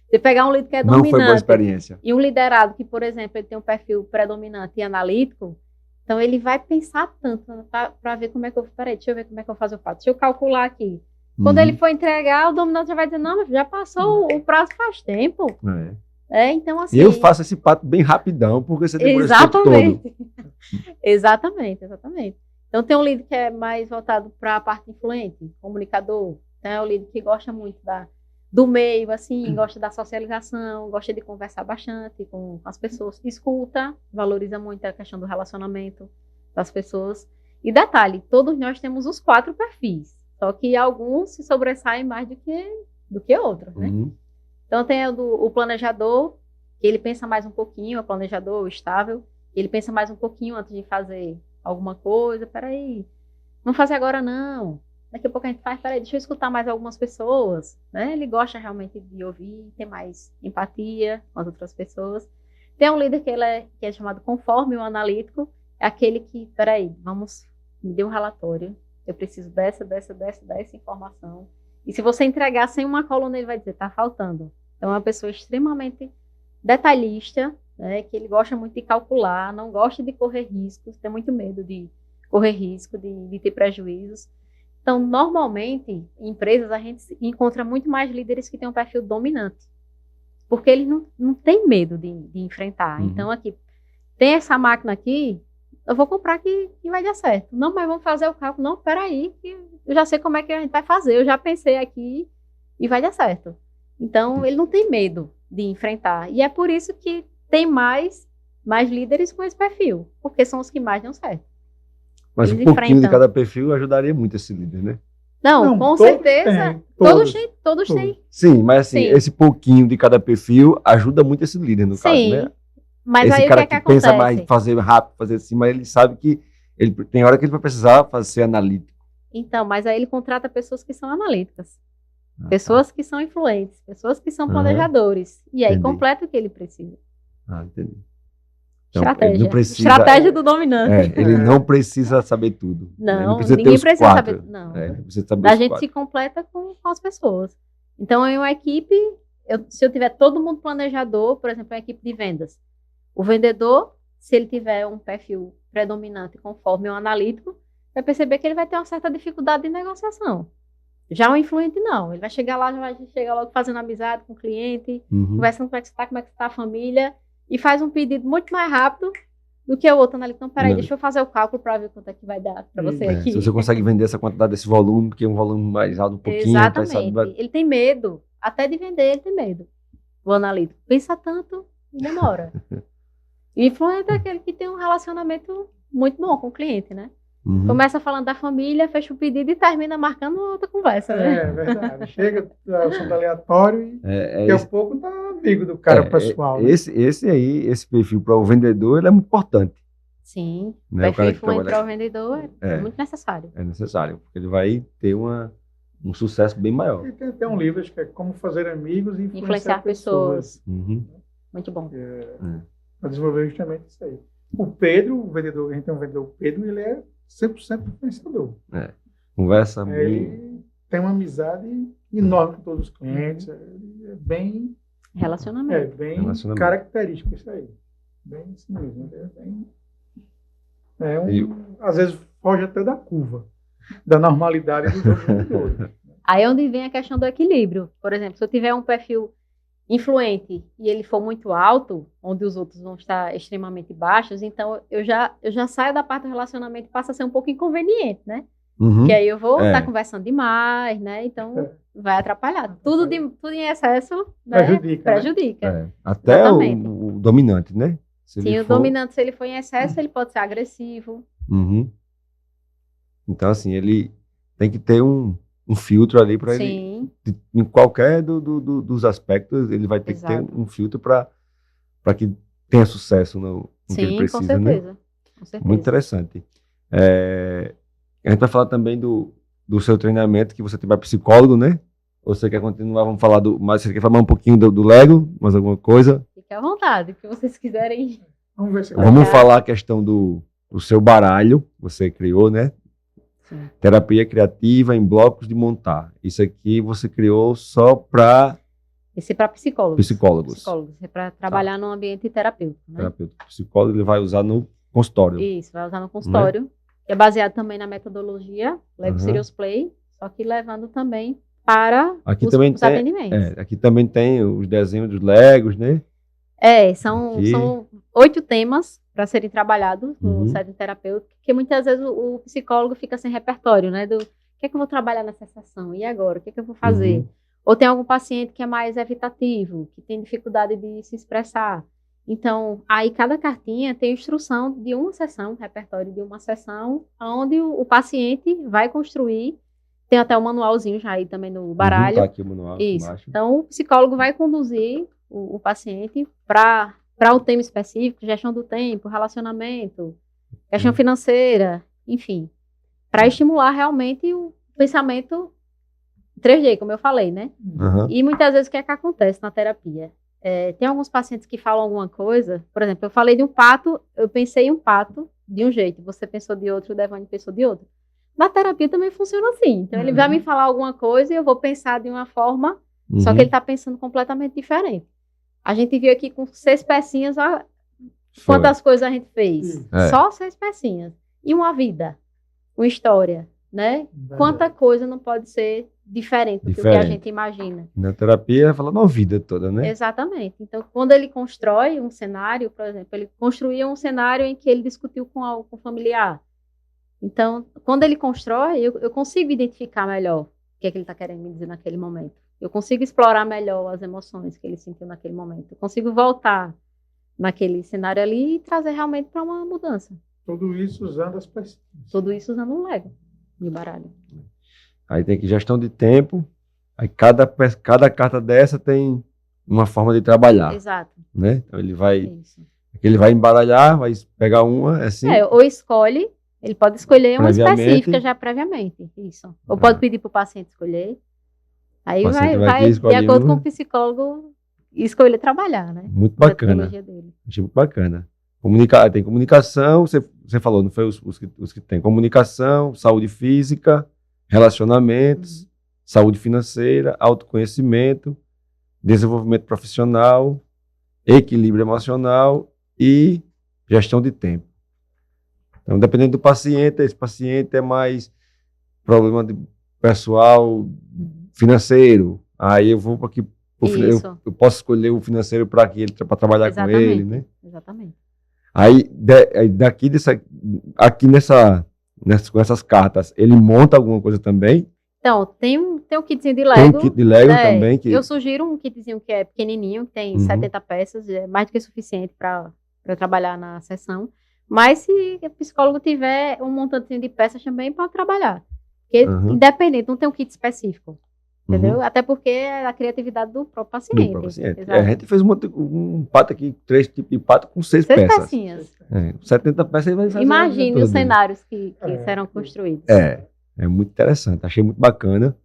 Você pegar um líder que é dominante. Não foi boa experiência. E um liderado que, por exemplo, ele tem um perfil predominante e analítico, então ele vai pensar tanto para ver como é que eu... Peraí, deixa eu ver como é que eu faço o pato. Deixa eu calcular aqui. Quando ele for entregar, o dominante já vai dizer, não, já passou o prazo faz tempo. Então, assim... E eu faço esse pato bem rapidão, porque você demora esse tempo todo. Exatamente. Então, tem um líder que é mais voltado para a parte influente, comunicador. Então, é o líder que gosta muito do meio, assim, gosta da socialização, gosta de conversar bastante com as pessoas, escuta, valoriza muito a questão do relacionamento das pessoas. E detalhe, todos nós temos os 4 perfis, só que alguns se sobressaem mais do que outros, né? Então tem o planejador, que ele pensa mais um pouquinho, o planejador, o estável, ele pensa mais um pouquinho antes de fazer alguma coisa, peraí, não fazer agora não. Daqui a pouco a gente faz, peraí, deixa eu escutar mais algumas pessoas, né? Ele gosta realmente de ouvir, ter mais empatia com as outras pessoas. Tem um líder que é chamado conforme o analítico, é aquele que, peraí, me dê um relatório, eu preciso dessa informação. E se você entregar sem uma coluna, ele vai dizer, tá faltando. Então é uma pessoa extremamente detalhista, né? Que ele gosta muito de calcular, não gosta de correr riscos, tem muito medo de correr risco, de ter prejuízos. Então, normalmente, em empresas, a gente encontra muito mais líderes que têm um perfil dominante. Porque eles não têm medo de enfrentar. Então, aqui, tem essa máquina aqui, eu vou comprar que vai dar certo. Não, mas vamos fazer o cálculo. Não, peraí, que eu já sei como é que a gente vai fazer. Eu já pensei aqui e vai dar certo. Então, ele não tem medo de enfrentar. E é por isso que tem mais líderes com esse perfil. Porque são os que mais dão certo. Mas um pouquinho de cada perfil ajudaria muito esse líder, né? Não, com certeza. Todos têm. Sim, mas assim, esse pouquinho de cada perfil ajuda muito esse líder, no caso, né? Mas esse aí cara o que pensa acontece? mais, fazer rápido, fazer assim, mas ele sabe que tem hora que ele vai precisar ser analítico. Então, mas aí ele contrata pessoas que são analíticas. Pessoas que são influentes, pessoas que são planejadores. E aí completa o que ele precisa. Entendi. Então, Estratégia. ele não precisa, Estratégia do dominante. ele não precisa saber tudo. Né? Ele Não, precisa ter ninguém os precisa quatro. saber. Não. Ele precisa saber A os gente quatro. se completa com as pessoas. Então, em uma equipe, se eu tiver todo mundo planejador, por exemplo, uma equipe de vendas, o vendedor, se ele tiver um perfil predominante conforme o analítico, vai perceber que ele vai ter uma certa dificuldade de negociação. Já o influente não, ele vai chegar lá, já vai chegar logo fazendo amizade com o cliente, conversando como é que está a família, e faz um pedido muito mais rápido do que o outro analista. Então, peraí, deixa eu fazer o cálculo para ver quanto é que vai dar para você aqui. Se você consegue vender essa quantidade desse volume, porque é um volume mais alto um pouquinho. Exatamente. Ele tem medo, até de vender ele tem medo. O analítico pensa tanto e demora. E o influente é aquele que tem um relacionamento muito bom com o cliente, né? Começa falando da família, fecha o pedido e termina marcando outra conversa, né? É verdade. Chega o assunto aleatório e daqui a pouco tá amigo do cara pessoal. Né? Esse perfil para o vendedor, ele é muito importante. Sim, Né? O perfil influente para o vendedor é muito necessário. É necessário, porque ele vai ter um sucesso bem maior. E tem até um livro, acho que é Como Fazer Amigos e Influenciar Pessoas. Muito bom. Para desenvolver justamente isso aí. O Pedro, o vendedor, a gente tem um vendedor, o Pedro, ele é 100% influenciador. Conversa ele tem uma amizade enorme com todos os clientes. Ele é bem... Relacionamento. Característico isso aí. Bem assim mesmo. Às vezes foge até da curva, da normalidade dos outros vendedores. Aí é onde vem a questão do equilíbrio. Por exemplo, se eu tiver um perfil influente e ele for muito alto, onde os outros vão estar extremamente baixos, então eu já saio da parte do relacionamento e passa a ser um pouco inconveniente, né? Que aí eu vou estar conversando demais, né? Então vai atrapalhar. Tudo em excesso, né? Prejudica. Né? Até o dominante, né? Sim, o dominante, se ele for em excesso, ele pode ser agressivo. Então, assim, ele tem que ter um filtro ali para ele. Em qualquer dos aspectos, ele vai ter que ter um filtro para que tenha sucesso no que ele precisa. Com certeza. Né? Com certeza. Muito interessante. A gente vai falar também do seu treinamento, que você tem para psicólogo, né? Ou você quer continuar? Vamos falar mas você quer falar um pouquinho do Lego? Mais alguma coisa? Fique à vontade, o que vocês quiserem. Vamos falar a questão do seu baralho, você criou, né? Sim. Terapia criativa em blocos de montar. Isso aqui você criou só para... Esse é para psicólogos. Psicólogos. É para trabalhar no ambiente terapêutico. Né? Terapêutico. Psicólogo ele vai usar no consultório. Isso, vai usar no consultório. Né? Que é baseado também na metodologia Lego Serious Play, só que levando também para os atendimentos. Aqui também tem os desenhos dos Legos, né? São 8 temas para serem trabalhados no setting terapêutico, que muitas vezes o psicólogo fica sem repertório, né? Do que é que eu vou trabalhar nessa sessão? E agora? O que é que eu vou fazer? Ou tem algum paciente que é mais evitativo, que tem dificuldade de se expressar. Então, aí cada cartinha tem instrução de uma sessão, repertório de uma sessão, onde o paciente vai construir. Tem até um manualzinho já aí também no baralho. Tá aqui o manual. Isso. Embaixo. Então, o psicólogo vai conduzir o paciente para um tema específico, gestão do tempo, relacionamento, questão financeira, enfim, para estimular realmente o pensamento 3D, como eu falei, né? E muitas vezes o que é que acontece na terapia? Tem alguns pacientes que falam alguma coisa, por exemplo, eu falei de um pato, eu pensei em um pato de um jeito, você pensou de outro, o Devane pensou de outro. Na terapia também funciona assim. Então, ele vai me falar alguma coisa e eu vou pensar de uma forma, só que ele está pensando completamente diferente. A gente viu aqui com 6 pecinhas, ó, quantas coisas a gente fez. Só 6 pecinhas. E uma vida, uma história, né? Quanta coisa não pode ser diferente do que a gente imagina. Na terapia, fala uma vida toda, né? Exatamente. Então, quando ele constrói um cenário, por exemplo, ele construía um cenário em que ele discutiu com o familiar. Então, quando ele constrói, eu consigo identificar melhor o que é que ele está querendo me dizer naquele momento. Eu consigo explorar melhor as emoções que ele sentiu naquele momento. Eu consigo voltar naquele cenário ali e trazer realmente para uma mudança. Tudo isso usando as pecinhas. Tudo isso usando o Lego e o baralho. Aí tem que gestão de tempo. Aí cada carta dessa tem uma forma de trabalhar. Exato. Né? Então ele vai embaralhar, vai pegar uma, assim. Ou escolhe. Ele pode escolher uma específica já previamente. Isso. Ou pode pedir para o paciente escolher. Aí vai de acordo com o psicólogo escolher trabalhar, né? Muito bacana. Achei muito bacana. Tem comunicação, você falou, não foi os que tem comunicação, saúde física, relacionamentos, saúde financeira, autoconhecimento, desenvolvimento profissional, equilíbrio emocional e gestão de tempo. Então, dependendo do paciente, esse paciente é mais problema de pessoal financeiro. Aí eu vou para que eu posso escolher o financeiro para trabalhar com ele, né? Exatamente. Aí com essas cartas, ele monta alguma coisa também? Então, tem um kitzinho de Lego. Tem um kit de Lego também. Eu sugiro um kitzinho que é pequenininho, que tem 70 peças, é mais do que suficiente para eu trabalhar na sessão. Mas se o psicólogo tiver um montantezinho de peças também, pode trabalhar. Porque, independente, não tem um kit específico. Entendeu? Até porque é a criatividade do próprio paciente. A gente fez um pato aqui, 3 tipos de pato com 6 peças. Pecinhas. 70 peças ele vai fazer. Imagine os cenários que serão construídos. É muito interessante, achei muito bacana.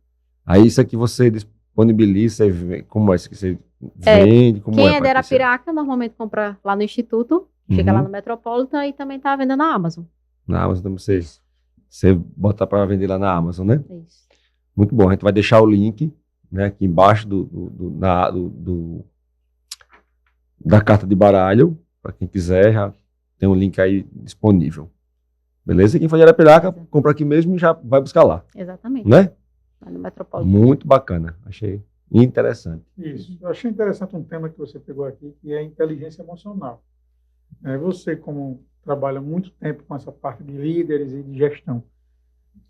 Aí isso aqui você disponibiliza, como é isso que você vende? Quem é de Arapiraca normalmente compra lá no Instituto, fica lá no Metropolitan e também está vendendo na Amazon. Na Amazon também você bota para vender lá na Amazon, né? Isso. Muito bom, a gente vai deixar o link, né, aqui embaixo da carta de baralho, para quem quiser, já tem um link aí disponível. Beleza? Quem for de Arapiraca, compra aqui mesmo e já vai buscar lá. Exatamente. Né? Lá no Metropolitan. Muito bacana, achei interessante. Isso, eu achei interessante um tema que você pegou aqui, que é a inteligência emocional. Você, como trabalha muito tempo com essa parte de líderes e de gestão,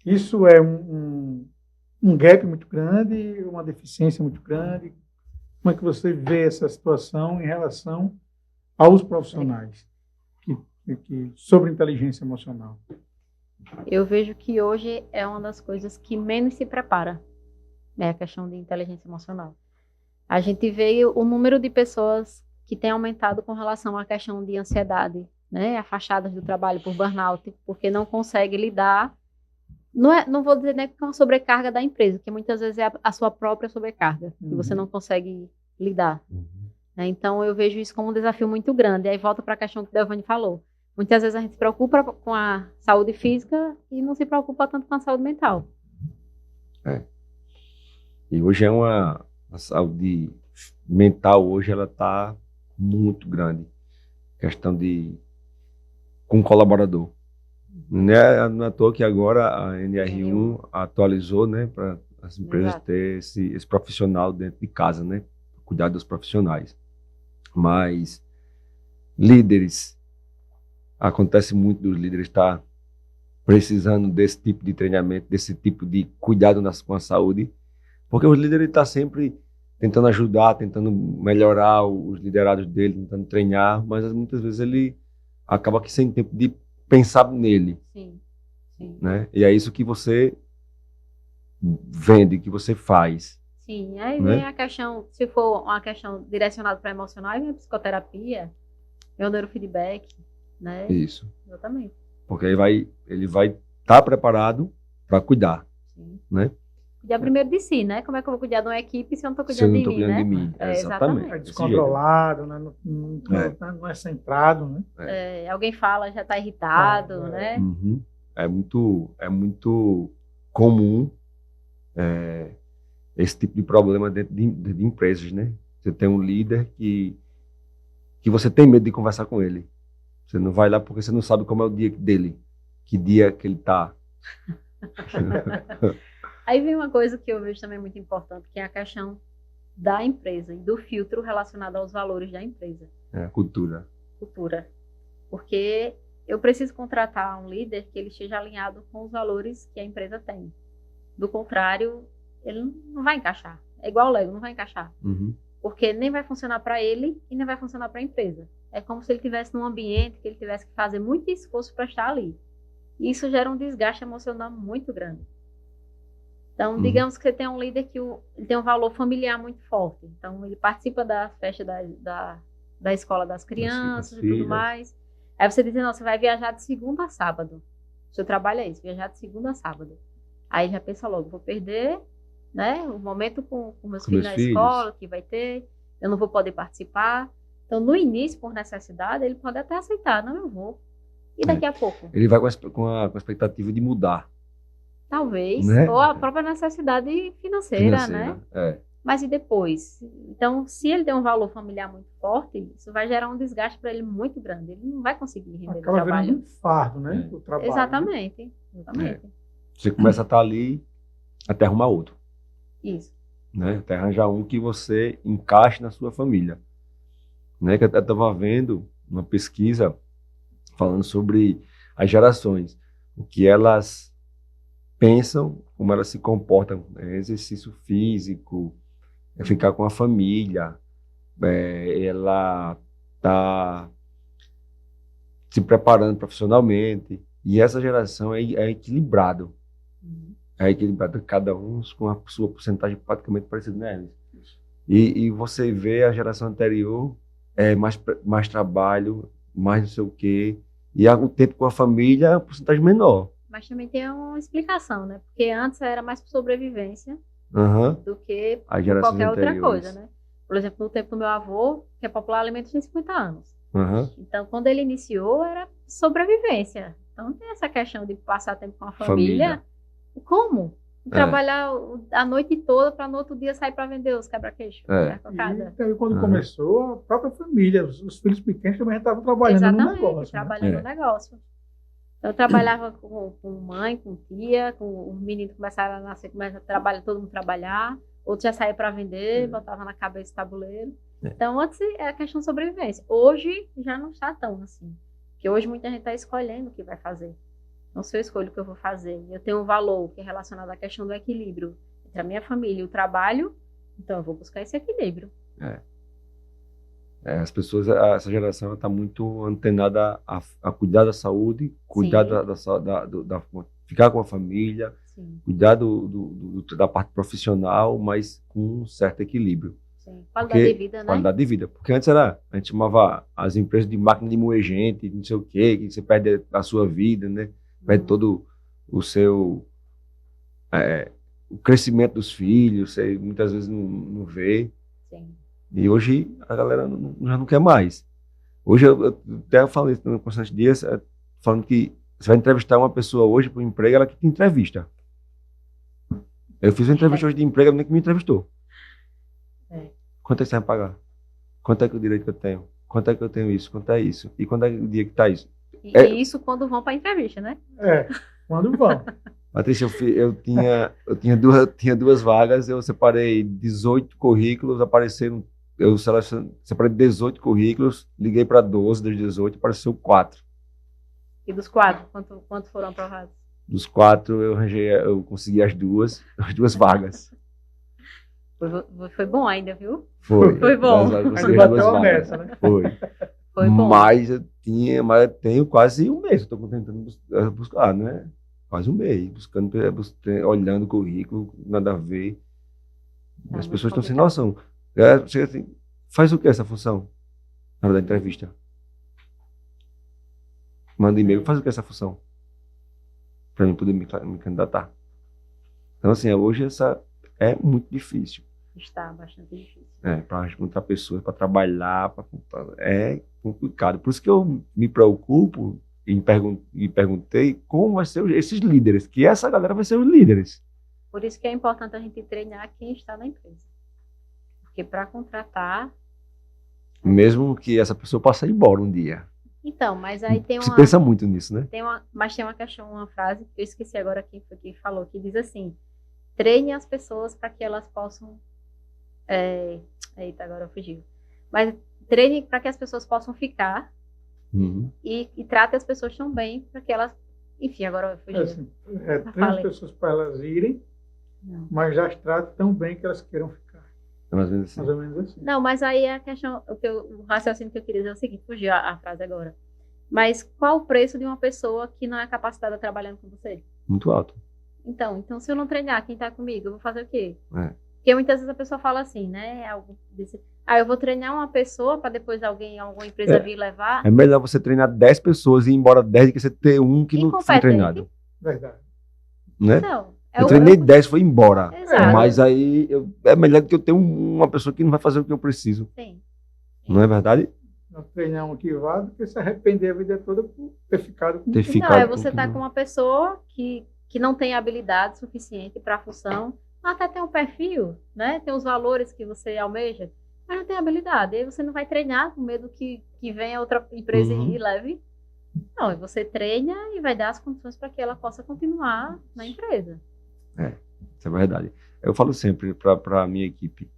isso é um gap muito grande, uma deficiência muito grande. Como é que você vê essa situação em relação aos profissionais sobre inteligência emocional? Eu vejo que hoje é uma das coisas que menos se prepara, né, a questão de inteligência emocional. A gente vê o número de pessoas que tem aumentado com relação à questão de ansiedade, né, afastadas do trabalho por burnout, porque não consegue lidar. Não vou dizer nem que é uma sobrecarga da empresa, que muitas vezes é a sua própria sobrecarga, que você não consegue lidar. Então, eu vejo isso como um desafio muito grande. Aí volta para a questão que o Delvani falou. Muitas vezes a gente se preocupa com a saúde física e não se preocupa tanto com a saúde mental. E hoje a saúde mental hoje ela está muito grande. Questão com colaborador. Não é à toa que agora a NR1 atualizou, né, para as empresas ter esse profissional dentro de casa, né, cuidar dos profissionais. Mas líderes, acontece muito dos líderes estar precisando desse tipo de treinamento, desse tipo de cuidado com a saúde, porque o líder está sempre tentando ajudar, tentando melhorar os liderados dele, tentando treinar, mas muitas vezes ele acaba que sem tempo de pensar nele. Sim. Né? E é isso que você vende, que você faz. Sim, aí né? vem a questão, se for uma questão direcionada para emocional, aí vem a psicoterapia, vem o neurofeedback, né? Isso. Exatamente. Porque ele vai estar preparado para cuidar. Sim. Né? Cuidar primeiro de si, né? Como é que eu vou cuidar de uma equipe se eu não estou Se eu cuidando não de estou mim, cuidando né? de mim. Exatamente. É descontrolado, né? Não é centrado, né? Alguém fala, já está irritado, né? Uhum. É muito comum esse tipo de problema dentro de empresas, né? Você tem um líder que você tem medo de conversar com ele. Você não vai lá porque você não sabe como é o dia dele, que dia que ele está. Aí vem uma coisa que eu vejo também muito importante, que é a questão da empresa e do filtro relacionado aos valores da empresa. Cultura. Porque eu preciso contratar um líder que ele esteja alinhado com os valores que a empresa tem. Do contrário, ele não vai encaixar. É igual o Lego, não vai encaixar. Uhum. Porque nem vai funcionar para ele e nem vai funcionar para a empresa. É como se ele estivesse num ambiente que ele tivesse que fazer muito esforço para estar ali. E isso gera um desgaste emocional muito grande. Então, digamos que você tem um líder que ele tem um valor familiar muito forte. Então, ele participa da festa da escola das crianças e tudo mais. Aí você diz, não, você vai viajar de segunda a sábado. O seu trabalho é isso, viajar de segunda a sábado. Aí já pensa logo, vou perder, né, o momento com meus filhos na escola, que vai ter, eu não vou poder participar. Então, no início, por necessidade, ele pode até aceitar, não, eu vou. E daqui a pouco? Ele vai com a expectativa de mudar. Talvez. Né? Ou a própria necessidade financeira, né? É. Mas e depois? Então, se ele tem um valor familiar muito forte, isso vai gerar um desgaste para ele muito grande. Ele não vai conseguir render no Acaba virando trabalho. um fardo, né? O trabalho. Exatamente. Exatamente. Você começa a estar ali até arrumar outro. Isso. Né? Até arranjar um que você encaixe na sua família. Né? Que eu estava vendo uma pesquisa falando sobre as gerações, o que elas pensam, como elas se comportam, né? Exercício físico, ficar com a família, ela está se preparando profissionalmente, e essa geração é equilibrado. É equilibrado, cada um com a sua porcentagem praticamente parecida, né? E você vê a geração anterior, mais trabalho, mais não sei o quê, e o tempo com a família é uma porcentagem menor. Mas também tem uma explicação, né? Porque antes era mais por sobrevivência do que por qualquer outra coisa, né? Por exemplo, no tempo do meu avô, que é popular alimentos, tinha 50 anos. Então, quando ele iniciou, era sobrevivência. Então, tem essa questão de passar tempo com a família. Como? Trabalhar a noite toda para no outro dia sair para vender os quebra-queixo. E quando começou, a própria família, os filhos pequenos também estavam trabalhando no negócio. Trabalhando no negócio. Então, eu trabalhava com mãe, com tia, com os meninos começaram a nascer, todo mundo trabalhar, outros já saíam para vender, botava na cabeça o tabuleiro. Então, antes é a questão de sobrevivência. Hoje já não está tão assim. Porque hoje muita gente está escolhendo o que vai fazer. Então, se eu escolho o que eu vou fazer, eu tenho um valor que é relacionado à questão do equilíbrio entre a minha família e o trabalho, então eu vou buscar esse equilíbrio. As pessoas, essa geração está muito antenada a cuidar da saúde, cuidar ficar com a família, cuidar da parte profissional, mas com um certo equilíbrio. Qualidade de vida, né? Qualidade de vida. Porque antes a gente chamava as empresas de máquina de moer gente, não sei o quê, que você perde a sua vida, né? Perde todo o seu o crescimento dos filhos, você muitas vezes não vê. Sim. E hoje a galera já não quer mais. Hoje eu até falei no Constante Dias, falando que você vai entrevistar uma pessoa hoje para um emprego, ela que te entrevista. Eu fiz uma entrevista hoje de emprego, ela nem que me entrevistou. Quanto é que você vai pagar? Quanto é que o direito que eu tenho? Quanto é que eu tenho isso? Quanto é isso? E quando é o dia que está isso? E isso quando vão para a entrevista, né? Quando vão. Patrícia, eu tinha duas vagas, eu separei 18 currículos, apareceram, eu separei 18 currículos, liguei para 12 dos 18, apareceu 4. E dos 4, quanto foram aprovados? Dos 4, eu consegui as duas vagas. Foi bom ainda, viu? Foi bom. Ainda bateu nessa, né? Foi bom. Mas eu tenho quase um mês, eu estou tentando buscar, né? Quase um mês, olhando o currículo, nada a ver. As pessoas estão sem noção. Chega assim, faz o que essa função? Na hora da entrevista. Manda e-mail, faz o que essa função? Para mim poder me candidatar. Então, assim, hoje é muito difícil. Está bastante difícil. Para encontrar pessoas, para trabalhar, é complicado. Por isso que eu me preocupo e perguntei como vai ser esses líderes, que essa galera vai ser os líderes. Por isso que é importante a gente treinar quem está na empresa. Porque para contratar... Mesmo que essa pessoa possa ir embora um dia. Então, mas aí tem uma... Se pensa muito nisso, né? Mas tem uma questão, uma frase, que eu esqueci agora quem foi que falou, que diz assim: treine as pessoas para que elas possam... Eita, agora eu fugi. Mas treine para que as pessoas possam ficar e trate as pessoas tão bem para que elas... Enfim, agora eu fugi. Treine as pessoas para elas irem, mas já as trate tão bem que elas queiram ficar. Mais ou menos assim. Não, mas aí a questão, o raciocínio que eu queria dizer é o seguinte, fugiu a frase agora. Mas qual o preço de uma pessoa que não é capacitada trabalhando com você? Muito alto. Então se eu não treinar quem está comigo, eu vou fazer o quê? Porque muitas vezes a pessoa fala assim, né? Eu vou treinar uma pessoa para depois alguma empresa vir levar. É melhor você treinar 10 pessoas e ir embora 10 do que você ter um que não foi treinado. Verdade. Né? Então, eu treinei 10, foi embora. Exato. Mas aí é melhor do que eu ter uma pessoa que não vai fazer o que eu preciso. Sim. Não é verdade? Não treinar um que vá do que se arrepender a vida toda por ter ficado com Ter o que ficado Não, é com você que tá não. com uma pessoa que não tem habilidade suficiente para a função, até tem um perfil, né? Tem os valores que você almeja, mas não tem habilidade. Aí você não vai treinar com medo que venha outra empresa e leve. Não, e você treina e vai dar as condições para que ela possa continuar na empresa. Isso é verdade. Eu falo sempre para a minha equipe,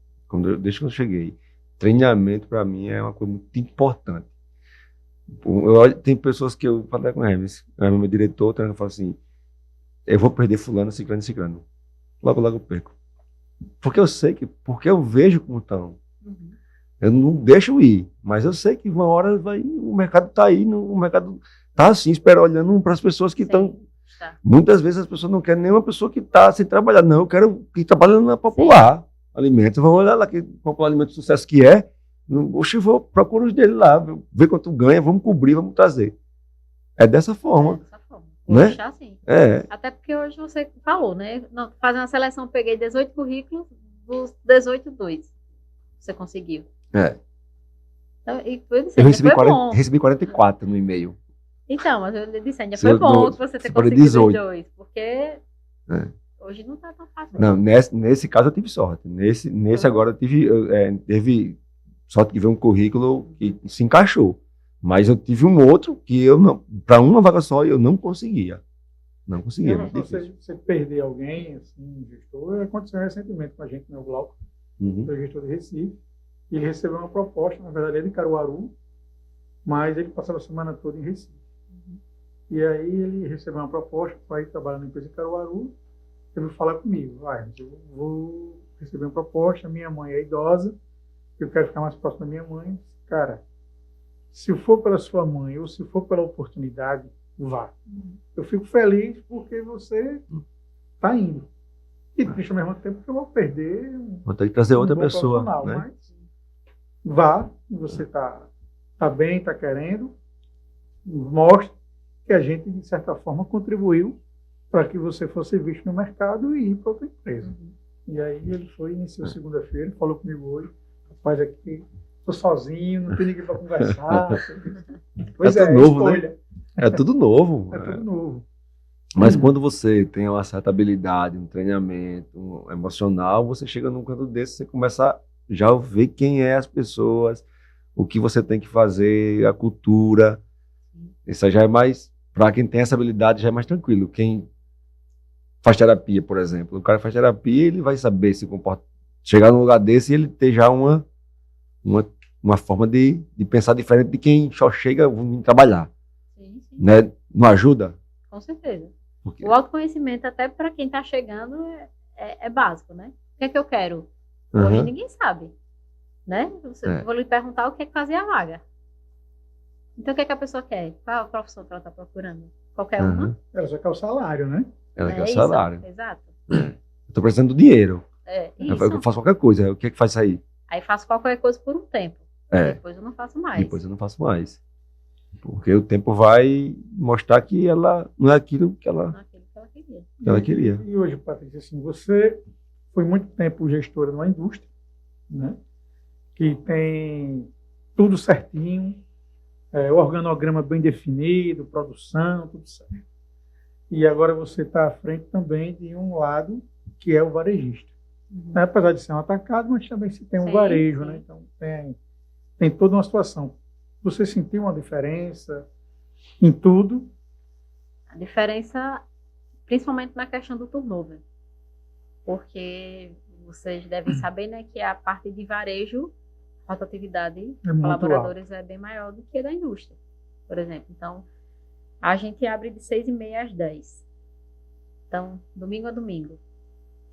desde que eu cheguei, treinamento para mim é uma coisa muito importante. Tem pessoas que eu falei com eles, meu diretor, eu falo assim, eu vou perder fulano, ciclano e ciclano. Logo, logo eu perco. Porque eu vejo como estão. Eu não deixo ir, mas eu sei que uma hora o mercado está aí, o mercado está assim, olhando para as pessoas que estão. Tá. Muitas vezes as pessoas não querem nenhuma pessoa que está sem trabalhar. Não, eu quero que trabalhe na Popular Alimentos. Vão olhar lá que Popular Alimentos de sucesso que é. Oxe, procura os dele lá, ver quanto ganha, vamos cobrir, vamos trazer. É dessa forma. Dessa forma. Né? Vou deixar assim. É. Até porque hoje você falou, né? Não, fazendo a seleção, eu peguei 18 currículos, dos 18, 2. Você conseguiu. É. Então, e foi, Eu recebi 44 no e-mail. Então, mas eu disse, ainda Se foi eu bom não- que você ter se for conseguido 18. os 2, porque hoje não tá tão fácil. Não, nesse caso eu tive sorte. Nesse agora teve sorte que veio um currículo que se encaixou. Mas eu tive um outro que eu não, para uma vaga só eu não conseguia. Não conseguia. Eu não muito sei difícil. se você perder alguém, assim, gestor, aconteceu recentemente com a gente, né, o Glauco, Uhum. o gestor de Recife. Ele recebeu uma proposta, na verdade ele é de Caruaru, mas ele passava a semana toda em Recife. E aí ele recebeu uma proposta para ir trabalhar na empresa de Caruaru. Ele veio falar comigo, eu vou receber uma proposta, minha mãe é idosa, eu quero ficar mais próximo da minha mãe. Cara, se for pela sua mãe ou se for pela oportunidade, vá. Eu fico feliz porque você está indo. E triste ao mesmo tempo que eu vou perder Vou ter que trazer outra bom pessoa. profissional, Né? mas vá, você está bem, está querendo, mostre que a gente, de certa forma, contribuiu para que você fosse visto no mercado e ir para outra empresa. E aí ele iniciou segunda-feira, falou comigo hoje, rapaz, aqui estou sozinho, não tem ninguém para conversar. Pois É tudo novo, escolha. né? É tudo novo. É tudo novo. Mas quando você tem uma certa habilidade, um treinamento um emocional, você chega num canto desse, você começa a já ver quem é as pessoas, o que você tem que fazer, a cultura. Isso já é mais, para quem tem essa habilidade, já é mais tranquilo. Quem faz terapia, por exemplo, o cara faz terapia, ele vai saber se comporta. Chegar num lugar desse e ele ter já uma forma de pensar diferente de quem só chega vir trabalhar. Sim. Né? Não ajuda? Com certeza. Porque... O autoconhecimento, até para quem está chegando, é básico, né? O que é que eu quero? Hoje ninguém sabe, né? Eu vou lhe perguntar o que é que fazia a vaga. Então, o que é que a pessoa quer? Qual a profissão que ela está procurando? Qualquer uma? Ela só quer o salário, né? Ela quer o isso, salário. Exato. Estou precisando do dinheiro. Isso. Eu faço qualquer coisa. O que é que faz sair? Aí faço qualquer coisa por um tempo. Depois eu não faço mais. Depois eu não faço mais. Porque o tempo vai mostrar que ela não é aquilo que ela, Não é aquilo que ela queria. que ela queria. E hoje, Patrícia, assim, você foi muito tempo gestora numa indústria, né? Que tem tudo certinho, o organograma bem definido, produção, tudo certo. E agora você está à frente também de um lado que é o varejista. Apesar de ser um atacado, mas também se tem um varejo, né? Então tem toda uma situação. Você sentiu uma diferença em tudo? A diferença, principalmente na questão do turnover. Porque vocês devem saber, né, que a parte de varejo, a rotatividade de colaboradores é bem maior do que a da indústria, por exemplo. Então, a gente abre de 6h30 às 10. Então, domingo a domingo.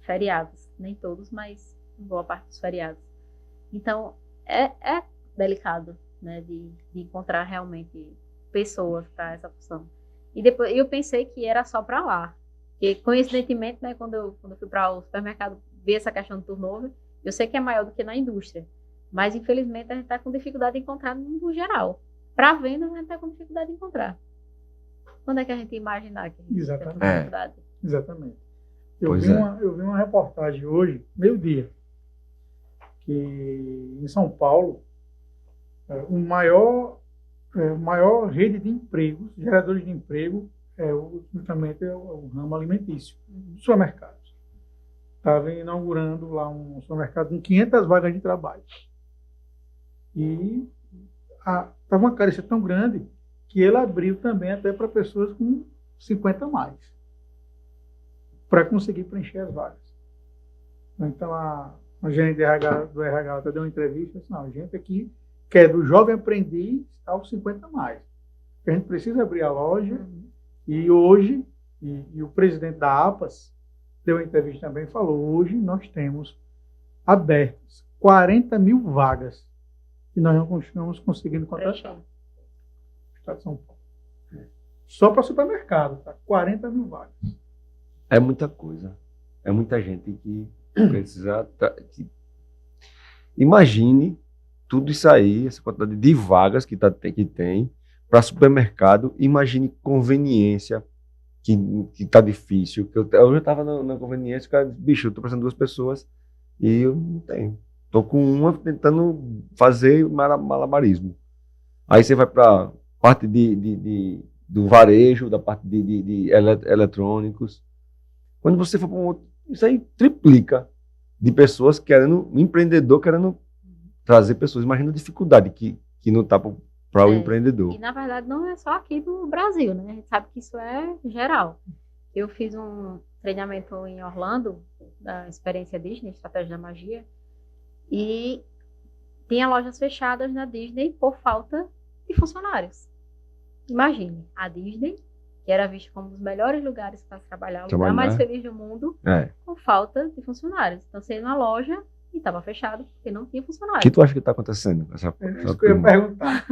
Feriados, nem todos, mas boa parte dos feriados. Então, é delicado, né, de encontrar realmente pessoas para essa função. E depois eu pensei que era só para lá. Porque, coincidentemente, né, quando eu fui para o supermercado ver essa questão do turnover, eu sei que é maior do que na indústria. Mas, infelizmente, a gente está com dificuldade de encontrar no geral. Para venda, a gente está com dificuldade de encontrar. Quando é que a gente ia imaginar que a gente ia ter dificuldade? Exatamente. Eu vi uma reportagem hoje, meio-dia, que em São Paulo, maior rede de empregos, geradores de emprego, justamente o ramo alimentício, supermercados. Estava inaugurando lá um supermercado com 500 vagas de trabalho. E estava uma carência tão grande que ele abriu também até para pessoas com 50 a mais, para conseguir preencher as vagas. Então, a gerente do RH até deu uma entrevista e disse, não, a gente aqui quer do jovem aprendiz aos 50 a mais. A gente precisa abrir a loja e hoje, e o presidente da APAS deu uma entrevista também e falou, hoje nós temos abertas 40 mil vagas que nós não estamos conseguindo contratar. Estado de São Paulo. Só para supermercado, tá? 40 mil vagas. É muita coisa. É muita gente que precisa... Imagine tudo isso aí, essa quantidade de vagas que tem para supermercado. Imagine conveniência, que tá difícil. Eu já estava na conveniência, o cara disse, bicho, eu estou precisando de 2 pessoas e eu não tenho. Estou com uma tentando fazer malabarismo. Aí você vai para parte do varejo, da parte de eletrônicos. Quando você for para um outro, isso aí triplica de pessoas querendo, um empreendedor querendo trazer pessoas. Imagina a dificuldade que não está para o empreendedor. E na verdade não é só aqui do Brasil, né? A gente sabe que isso é geral. Eu fiz um treinamento em Orlando, da experiência Disney, Estratégia da Magia, e tinha lojas fechadas na Disney por falta de funcionários. Imagine, a Disney, que era vista como um dos melhores lugares para trabalhar, o lugar mais feliz do mundo, com falta de funcionários. Então, você ia numa loja e estava fechado porque não tinha funcionários. O que tu acha que está acontecendo? Isso que eu ia perguntar.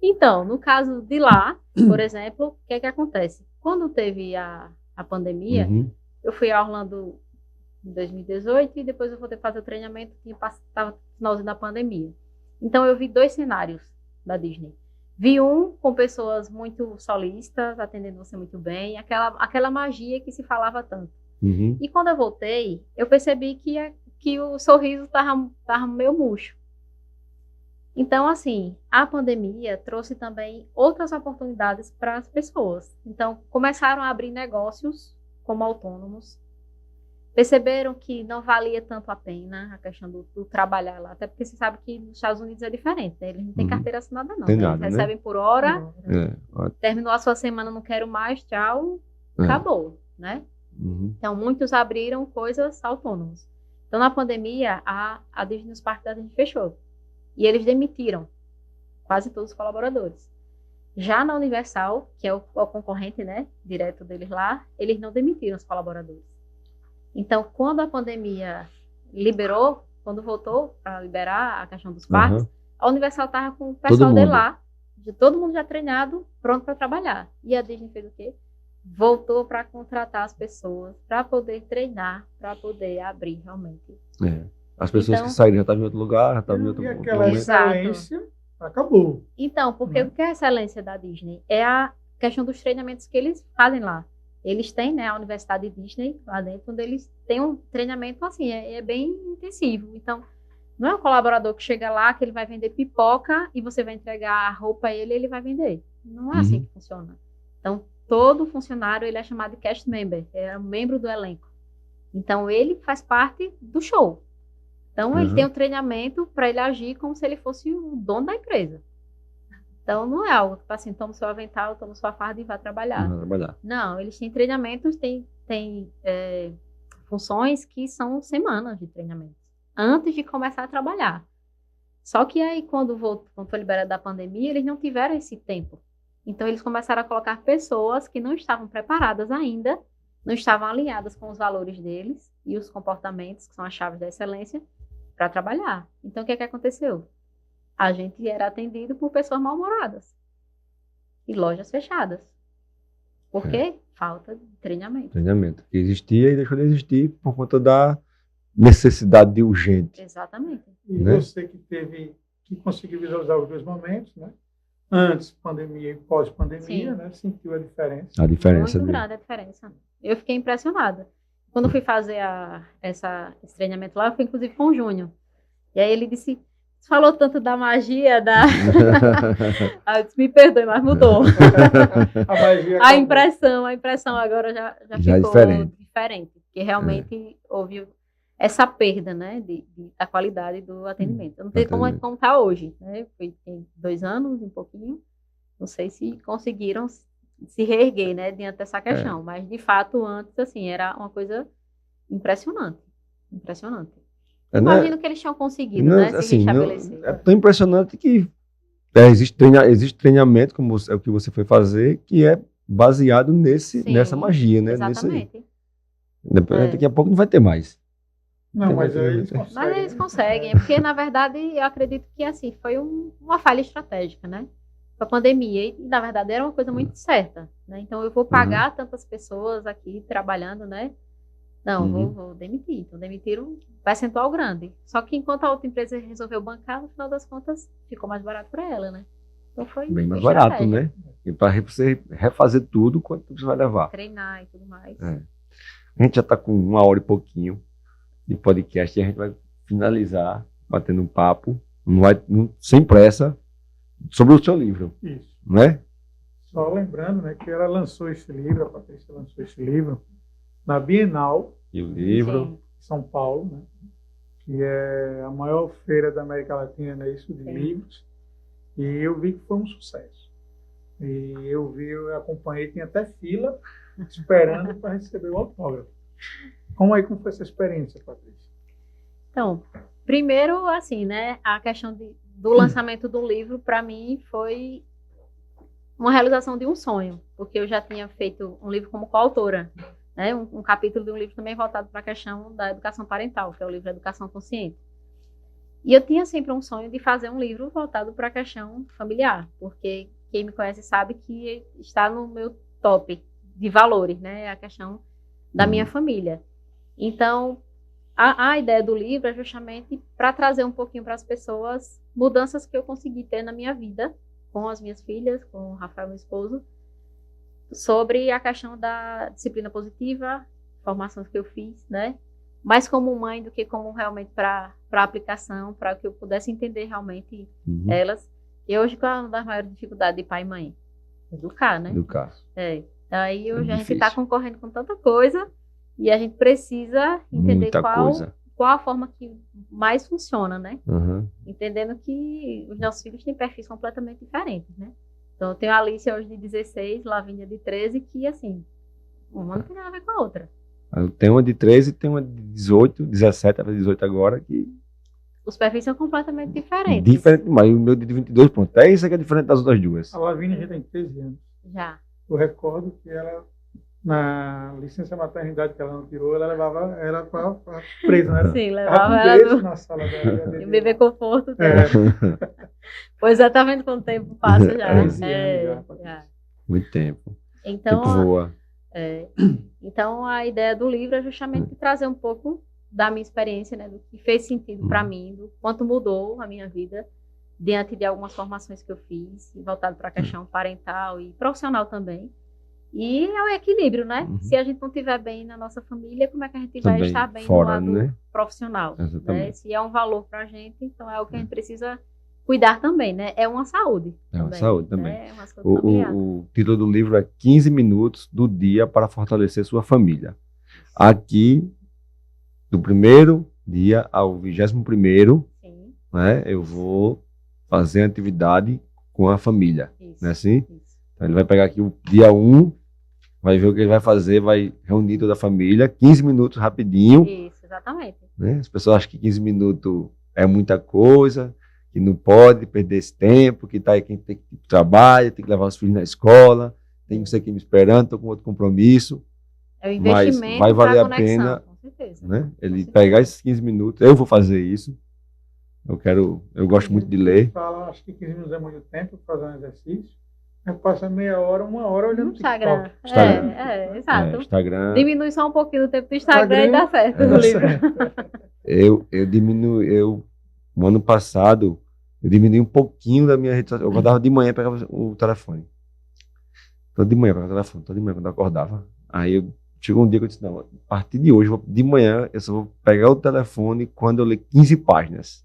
Então, no caso de lá, por exemplo, o que é que acontece? Quando teve a pandemia, eu fui a Orlando em 2018 e depois eu voltei fazer o treinamento, estava no finalzinho da pandemia. Então, eu vi 2 cenários da Disney. Vi um com pessoas muito solistas, atendendo você muito bem, aquela magia que se falava tanto. E quando eu voltei, eu percebi que o sorriso estava meio murcho. Então, assim, a pandemia trouxe também outras oportunidades para as pessoas. Então, começaram a abrir negócios como autônomos, perceberam que não valia tanto a pena a questão do trabalhar lá, até porque você sabe que nos Estados Unidos é diferente, né? Eles não têm carteira assinada não, tem né? nada, Eles recebem por hora, terminou a sua semana, não quero mais, tchau, acabou, né? Então, muitos abriram coisas autônomas. Então, na pandemia, a Disney nos parques da Disney fechou. E eles demitiram quase todos os colaboradores. Já na Universal, que é o concorrente, né, direto deles lá, eles não demitiram os colaboradores. Então, quando a pandemia liberou, quando voltou para liberar a questão dos parques, a Universal estava com o pessoal de lá, todo mundo já treinado, pronto para trabalhar. E a Disney fez o quê? Voltou para contratar as pessoas, para poder treinar, para poder abrir realmente. As pessoas que saíram já estavam em outro lugar, já estavam em outro momento. E aquela excelência acabou. Então, porque o que é a excelência da Disney? É a questão dos treinamentos que eles fazem lá. Eles têm, né, a Universidade Disney lá dentro, onde eles têm um treinamento assim, é bem intensivo. Então, não é um colaborador que chega lá, que ele vai vender pipoca e você vai entregar a roupa a ele e ele vai vender. Não é assim que funciona. Então, todo funcionário, ele é chamado de cast member, é um membro do elenco. Então, ele faz parte do show. Então, ele tem um treinamento para ele agir como se ele fosse o dono da empresa. Então, não é algo tipo assim, toma seu avental, toma sua farda e vá trabalhar. Não, eles têm treinamentos, têm funções que são semanas de treinamento, antes de começar a trabalhar. Só que aí, quando foi liberado da pandemia, eles não tiveram esse tempo. Então, eles começaram a colocar pessoas que não estavam preparadas ainda, não estavam alinhadas com os valores deles e os comportamentos, que são as chaves da excelência, para trabalhar. Então, o que é que aconteceu? A gente era atendido por pessoas mal-humoradas e lojas fechadas. Por quê? Falta de treinamento. Treinamento. Que existia e deixou de existir por conta da necessidade de urgente. Exatamente. E você que conseguiu visualizar os 2 momentos, né? Antes pandemia e pós-pandemia, né? Sentiu a diferença. A diferença. Muito grande a diferença. Eu fiquei impressionada. Quando fui fazer esse treinamento lá, eu fui inclusive com o Júnior. E aí ele disse, Você falou tanto da magia, Ah, me perdoe, mas mudou. A magia A acabou. impressão agora já Já é ficou diferente. diferente, porque realmente houve essa perda, né, da qualidade do atendimento. Eu não sei como Atendimento. está hoje, né? Tem 2 anos, um pouquinho. Não sei se conseguiram se reerguer, né, diante dessa questão, mas de fato antes assim era uma coisa impressionante, impressionante. Não é- Imagino que eles tinham conseguido, não, né, se assim, não, restabelecer. é tão impressionante que existe treinamento, como é o que você foi fazer, que é baseado nessa Sim, magia, né? Nisso aí. exatamente. Daqui a pouco não vai ter mais. Não, mas Vai eles ter. Mas conseguem. eles conseguem, porque na verdade eu acredito que assim foi uma falha estratégica, né? A pandemia e na verdade era uma coisa muito certa, né? Então eu vou pagar tantas pessoas aqui trabalhando, né? Não, vou demitir. Então demitiram um percentual grande. Só que enquanto a outra empresa resolveu bancar, no final das contas ficou mais barato para ela, né? Então foi Bem mais barato, estratégia. né? E para você refazer tudo, quanto você vai levar? Treinar e tudo mais. A gente já está com 1 hora e pouquinho de podcast e a gente vai finalizar batendo um papo, sem pressa, sobre o seu livro, Isso. né? Só lembrando, né, que ela lançou esse livro, a Patrícia lançou esse livro na Bienal E o livro. Sim. de São Paulo, né, que é a maior feira da América Latina, né, isso de Sim. livros. E eu vi que foi um sucesso. E eu acompanhei, tinha até fila esperando para receber o autógrafo. Como foi essa experiência, Patrícia? Então, primeiro, assim, né, a questão do lançamento do livro, para mim, foi uma realização de um sonho, porque eu já tinha feito um livro como coautora, né, um capítulo de um livro também voltado para a questão da educação parental, que é o livro Educação Consciente. E eu tinha sempre um sonho de fazer um livro voltado para a questão familiar, porque quem me conhece sabe que está no meu top de valores, né, a questão da minha família. Então, a ideia do livro é justamente para trazer um pouquinho para as pessoas mudanças que eu consegui ter na minha vida, com as minhas filhas, com o Rafael, meu esposo, sobre a questão da disciplina positiva, formações que eu fiz, né? Mais como mãe do que como realmente para aplicação, para que eu pudesse entender realmente elas. E hoje, qual é uma das maiores dificuldades de pai e mãe? Educar, né? Educar. Aí hoje a gente difícil. está concorrendo com tanta coisa e a gente precisa entender Muita coisa. qual a forma que mais funciona, né? Uhum. Entendendo que os nossos filhos têm perfis completamente diferentes, né? Então, eu tenho a Alicia hoje de 16, Lavínia de 13, que, assim, uma não tem nada a ver com a outra. Eu tenho uma de 13 e tenho uma de 18, 17, até 18 agora, que Os perfis são completamente diferentes. diferente demais. O meu de 22, pronto. É isso que é diferente das outras duas. A Lavínia já tem 13 anos. Já. Eu recordo que ela, na licença maternidade que ela não tirou, ela levava ela para presa, né? Sim, Tava levava com ela beijo na sala dela. no bebê conforto. É. Pois é, tá vendo quanto o tempo passa já. 13 anos já. Muito tempo. Então, Tempo voa. Então, a ideia do livro é justamente trazer um pouco da minha experiência, né, do que fez sentido para mim, do quanto mudou a minha vida diante de algumas formações que eu fiz, voltado para a questão parental e profissional também. E é o equilíbrio, né? Se a gente não estiver bem na nossa família, como é que a gente vai Também estar bem fora, no lado né? profissional? Exatamente. Né? Se é um valor para a gente, então é o que a gente precisa cuidar também, né? É uma saúde. É uma também, saúde também. Né? É uma saúde familiar. O título do livro é 15 minutos do dia para fortalecer sua família. Aqui, do primeiro dia ao 21º, Sim, né, eu vou fazer atividade com a família. isso. Não é assim? Isso. Então, ele vai pegar aqui o dia 1, vai ver o que ele vai fazer, vai reunir toda a família, 15 minutos rapidinho. Isso, exatamente. Né? As pessoas acham que 15 minutos é muita coisa, que não pode perder esse tempo, que tá aí quem tem que ir pro trabalho, tem que levar os filhos na escola, tem que ser aqui me esperando, estou com outro compromisso. É o Mas investimento vai valer pra a conexão, pena, com certeza. né? Ele certeza. pegar esses 15 minutos, eu vou fazer isso. Eu gosto muito de ler. Fala, acho que 15 minutos é muito tempo para fazer um exercício. Aí passa meia hora, 1 hora olhando No o Instagram. TikTok. Instagram. Exato. Instagram. Diminui só um pouquinho o tempo do Instagram e dá certo Tá no livro. certo. Eu diminui, no ano passado, eu diminui um pouquinho da minha rede social. Eu acordava de manhã e pegava o telefone. Todo de manhã eu pegava o telefone, todo de manhã quando eu acordava. Aí chegou um dia que eu disse, não, a partir de hoje, de manhã, eu só vou pegar o telefone quando eu ler 15 páginas.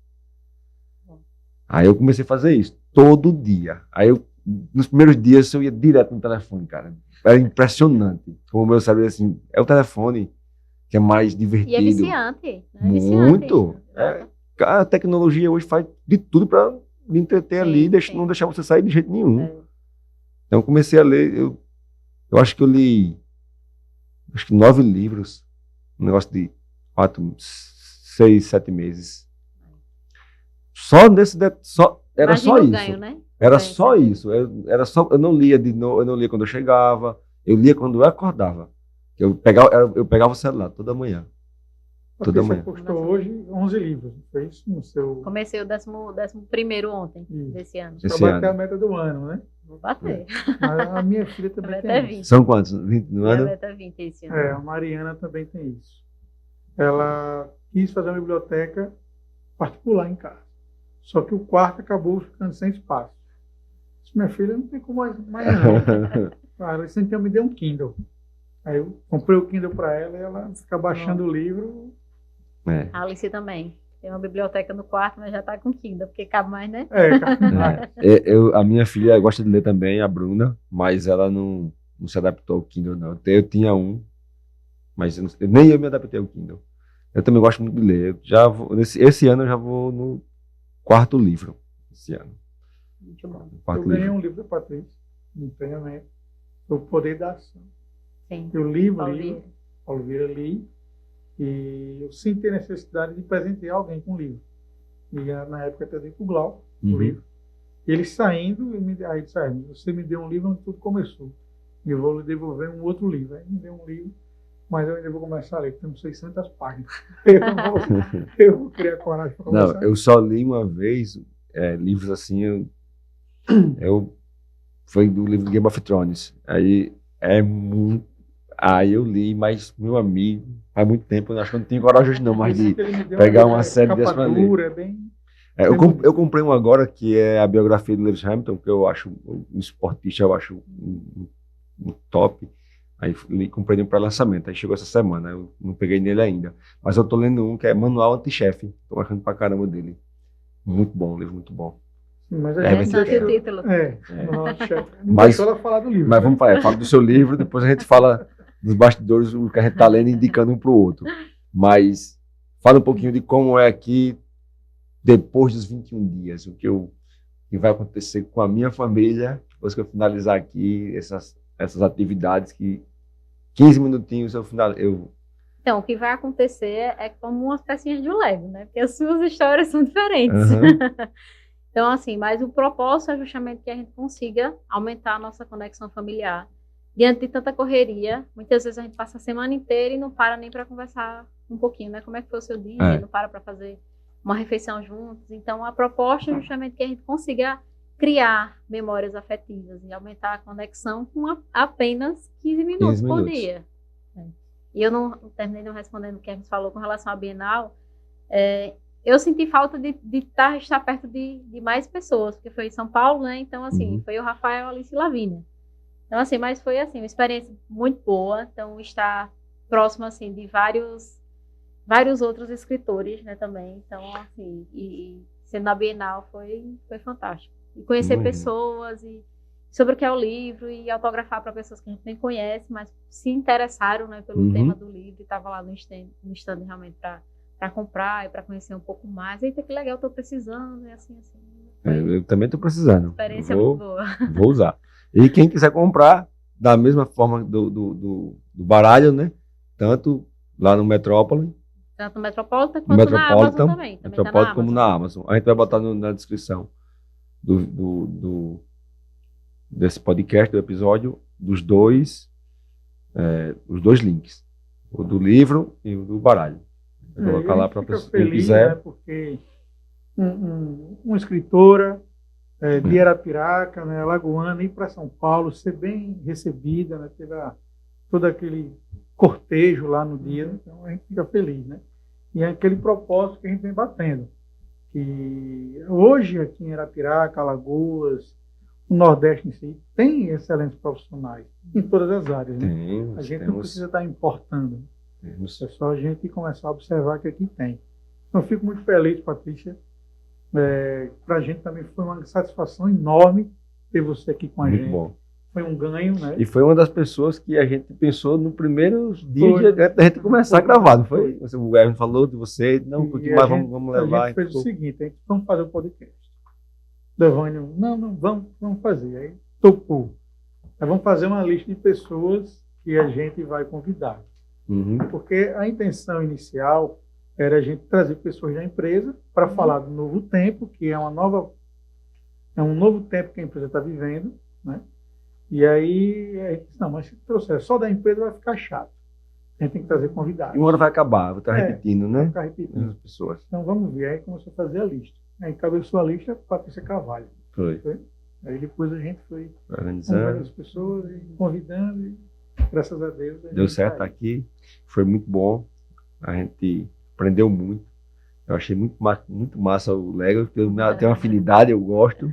Aí eu comecei a fazer isso todo dia. Aí nos primeiros dias eu ia direto no telefone, cara. Era impressionante. Como o meu cérebro, assim, é o telefone que é mais divertido. E é viciante. Né? Muito. Viciante. A tecnologia hoje faz de tudo para me entreter ali e não deixar você sair de jeito nenhum. Então eu comecei a ler, eu acho que eu li 9 livros, um negócio de 4, 6, 7 meses. Só nesse, era Imagina só o isso. ganho, né? Era só isso. Eu não lia eu não lia quando eu chegava, eu lia quando eu acordava. Eu pegava o celular toda manhã. Toda Você manhã. postou hoje 11 livros, não foi isso? No seu... Comecei o 11º ontem, desse ano. Esse Para bater ano. a meta do ano, né? Vou bater. A minha filha também A meta tem é isso. 20. São quantos? 20 no A ano? meta é 20 esse ano. A Mariana também tem isso. Ela quis fazer uma biblioteca particular em casa. Só que o quarto acabou ficando sem espaço. Disse, minha filha, não tem como mais não. Ela disse, então me dê um Kindle. Aí eu comprei o Kindle para ela e ela fica baixando o livro. A Alice também. Tem uma biblioteca no quarto, mas já tá com Kindle, porque cabe mais, né? A minha filha gosta de ler também, a Bruna, mas ela não se adaptou ao Kindle, não. Eu tinha um, mas nem eu me adaptei ao Kindle. Eu também gosto muito de ler. Esse ano eu já vou no 4º livro. Esse ano. Muito bom. Eu ganhei um livro da Patrícia, no treinamento, O Poder da Ação. Sim. Eu li o livro, Paulo Vieira li, e eu senti a necessidade de presentear alguém com o livro. E na época eu dei para o Glauco o livro. E ele saindo, aí disse, você me deu um livro onde tudo começou. E eu vou lhe devolver um outro livro. Aí me deu um livro, mas eu ainda vou começar a ler, temos 600 páginas. Eu vou criar coragem para começar. Não, eu só li uma vez livros assim, foi do livro Game of Thrones. Aí eu li, mas meu amigo, faz muito tempo, eu acho que eu não tenho coragem hoje não, mas de pegar uma série dessa para ler. Eu comprei um agora que é a biografia do Lewis Hamilton, que eu acho um esportista, eu acho um top. Aí comprei um para lançamento, aí chegou essa semana, eu não peguei nele ainda. Mas eu tô lendo um que é Manual Anti-Chefe, tô achando pra caramba dele. Muito bom, um livro muito bom. Mas interessante o título. Manual Anti-Chefe. Não deixou ela falar do livro. Mas vamos falar, fala do seu livro, depois a gente fala nos bastidores o que a gente tá lendo, indicando um pro outro. Mas fala um pouquinho de como é aqui, depois dos 21 dias, o que vai acontecer com a minha família, depois que eu finalizar aqui essas atividades que 15 minutinhos Então, o que vai acontecer é como umas pecinhas de um Lego, né? Porque as suas histórias são diferentes. Então, assim, mas o propósito é justamente que a gente consiga aumentar a nossa conexão familiar. Diante de tanta correria, muitas vezes a gente passa a semana inteira e não para nem para conversar um pouquinho, né? Como é que foi o seu dia, não para fazer uma refeição juntos. Então, a proposta é justamente que a gente consiga criar memórias afetivas e aumentar a conexão com apenas 15 minutos por dia. E eu não terminei não respondendo o que a gente falou com relação à Bienal. Eu senti falta de estar perto de mais pessoas, porque foi em São Paulo, né? Então, assim, foi o Rafael, Alice e Lavínia. Então, assim, mas foi, assim, uma experiência muito boa. Então, estar próximo, assim, de vários outros escritores, né, também. Então, assim, e sendo na Bienal foi fantástico. E conhecer pessoas e sobre o que é o livro e autografar para pessoas que a gente nem conhece, mas se interessaram, né, pelo tema do livro e estava lá no stand realmente para comprar e para conhecer um pouco mais. Eita, que legal, estou precisando, assim. Eu também estou precisando. Experiência muito boa. Vou usar. E quem quiser comprar, da mesma forma do baralho, né, tanto lá no Metrópole, tanto no Metropolitan quanto na Amazon também. Metropolitan como na Amazon. A gente vai botar na descrição desse podcast, do episódio, os dois links. O do livro e o do baralho. Vou colocar lá para quem quiser. Né, porque uma escritora de Arapiraca, né, lagoana, ir para São Paulo, ser bem recebida, né, teve todo aquele cortejo lá no dia, então a gente fica feliz, né? E é aquele propósito que a gente vem batendo. Que hoje aqui em Arapiraca, Alagoas, o Nordeste em si, tem excelentes profissionais em todas as áreas, né? A gente não precisa estar importando. É só a gente começar a observar que aqui tem. Então, eu fico muito feliz, Patrícia, Para a gente também foi uma satisfação enorme ter você aqui com a Muito gente. bom. Foi um ganho, né? E foi uma das pessoas que a gente pensou no primeiro dia Foi. antes da gente começar a Foi. gravar, não foi? O Evan falou de você, não, E continua, a gente- vamos levar. A gente fez o seguinte, vamos fazer o podcast. Devânio, não, vamos fazer. Aí topou. Aí vamos fazer uma lista de pessoas que a gente vai convidar. Uhum. Porque a intenção inicial era a gente trazer pessoas da empresa para falar do novo tempo, que é um novo tempo que a empresa está vivendo, né? E aí, a gente disse, não, mas se trouxer só da empresa vai ficar chato. A gente tem que trazer convidados. E uma hora vai acabar, vou estar É. repetindo, Vai né? ficar repetindo. As pessoas. Então vamos ver. Aí começou a fazer a lista. Aí encabeçou a lista Patrícia Carvalho. Foi. Aí depois a gente foi convidando Organizando. as pessoas e convidando e graças a Deus. a Deu gente certo tá aí. aqui. Foi muito bom. A gente aprendeu muito. Eu achei muito massa o Lego, porque eu tenho uma afinidade, eu gosto.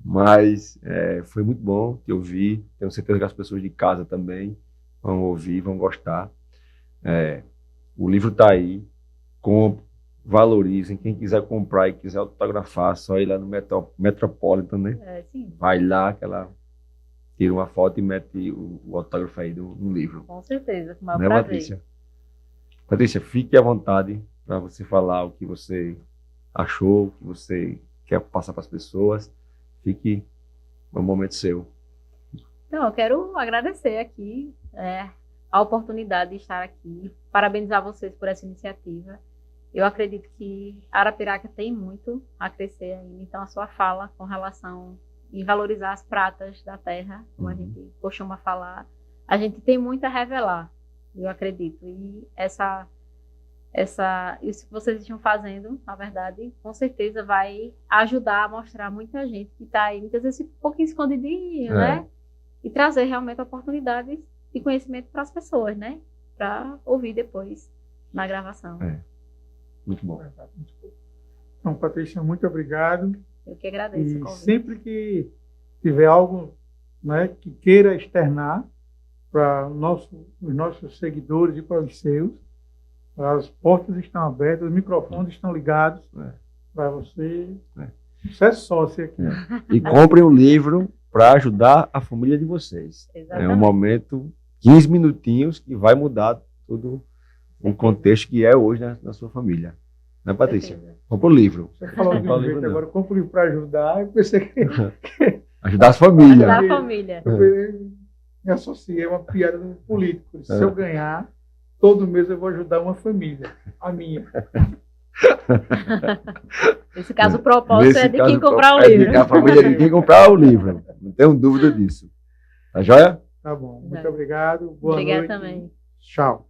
Mas foi muito bom te ouvir. Tenho certeza que as pessoas de casa também vão ouvir, vão gostar. O livro está aí. Compre, valorizem. Quem quiser comprar e quiser autografar, só ir lá no Metropolitan, né? Sim, Vai lá, que ela tira uma foto e mete o autógrafo aí no livro. com certeza, com o maior Né, prazer. Patrícia? Patrícia, fique à vontade para você falar o que você achou, o que você quer passar para as pessoas. Fique no momento seu. Então, eu quero agradecer aqui a oportunidade de estar aqui, parabenizar vocês por essa iniciativa. Eu acredito que Arapiraca tem muito a crescer ainda, então a sua fala com relação em valorizar as pratas da terra, como a gente costuma falar, a gente tem muito a revelar, eu acredito. E isso que vocês estão fazendo, na verdade, com certeza vai ajudar a mostrar muita gente que está aí, muitas vezes um pouquinho escondidinho, né? E trazer realmente oportunidades de conhecimento para as pessoas, né? Para ouvir depois na gravação. Muito bom. Então, Patrícia, muito obrigado. Eu que agradeço o E convite. sempre que tiver algo, né, que queira externar para os nossos seguidores e para os seus, as portas estão abertas, os microfones estão ligados para você. Você é sócio aqui. E comprem o livro para ajudar a família de vocês. É um Exatamente. momento, 15 minutinhos, que vai mudar todo o contexto que é hoje na sua família. Né, Patrícia? Certeza. Compre o livro. Você falou de Comprar o um livro, jeito não. agora, compre para ajudar. Eu pensei que Ajudar as famílias. Ajudar a família. eu me associei a uma piada do político. Se eu ganhar, todo mês eu vou ajudar uma família, a minha. Nesse caso, o propósito Nesse é de caso, quem comprar o é livro. de a família de quem comprar o livro. Não tenho dúvida disso. Tá joia? Tá bom. Muito Tá. obrigado. Boa Obrigada noite. também. Tchau.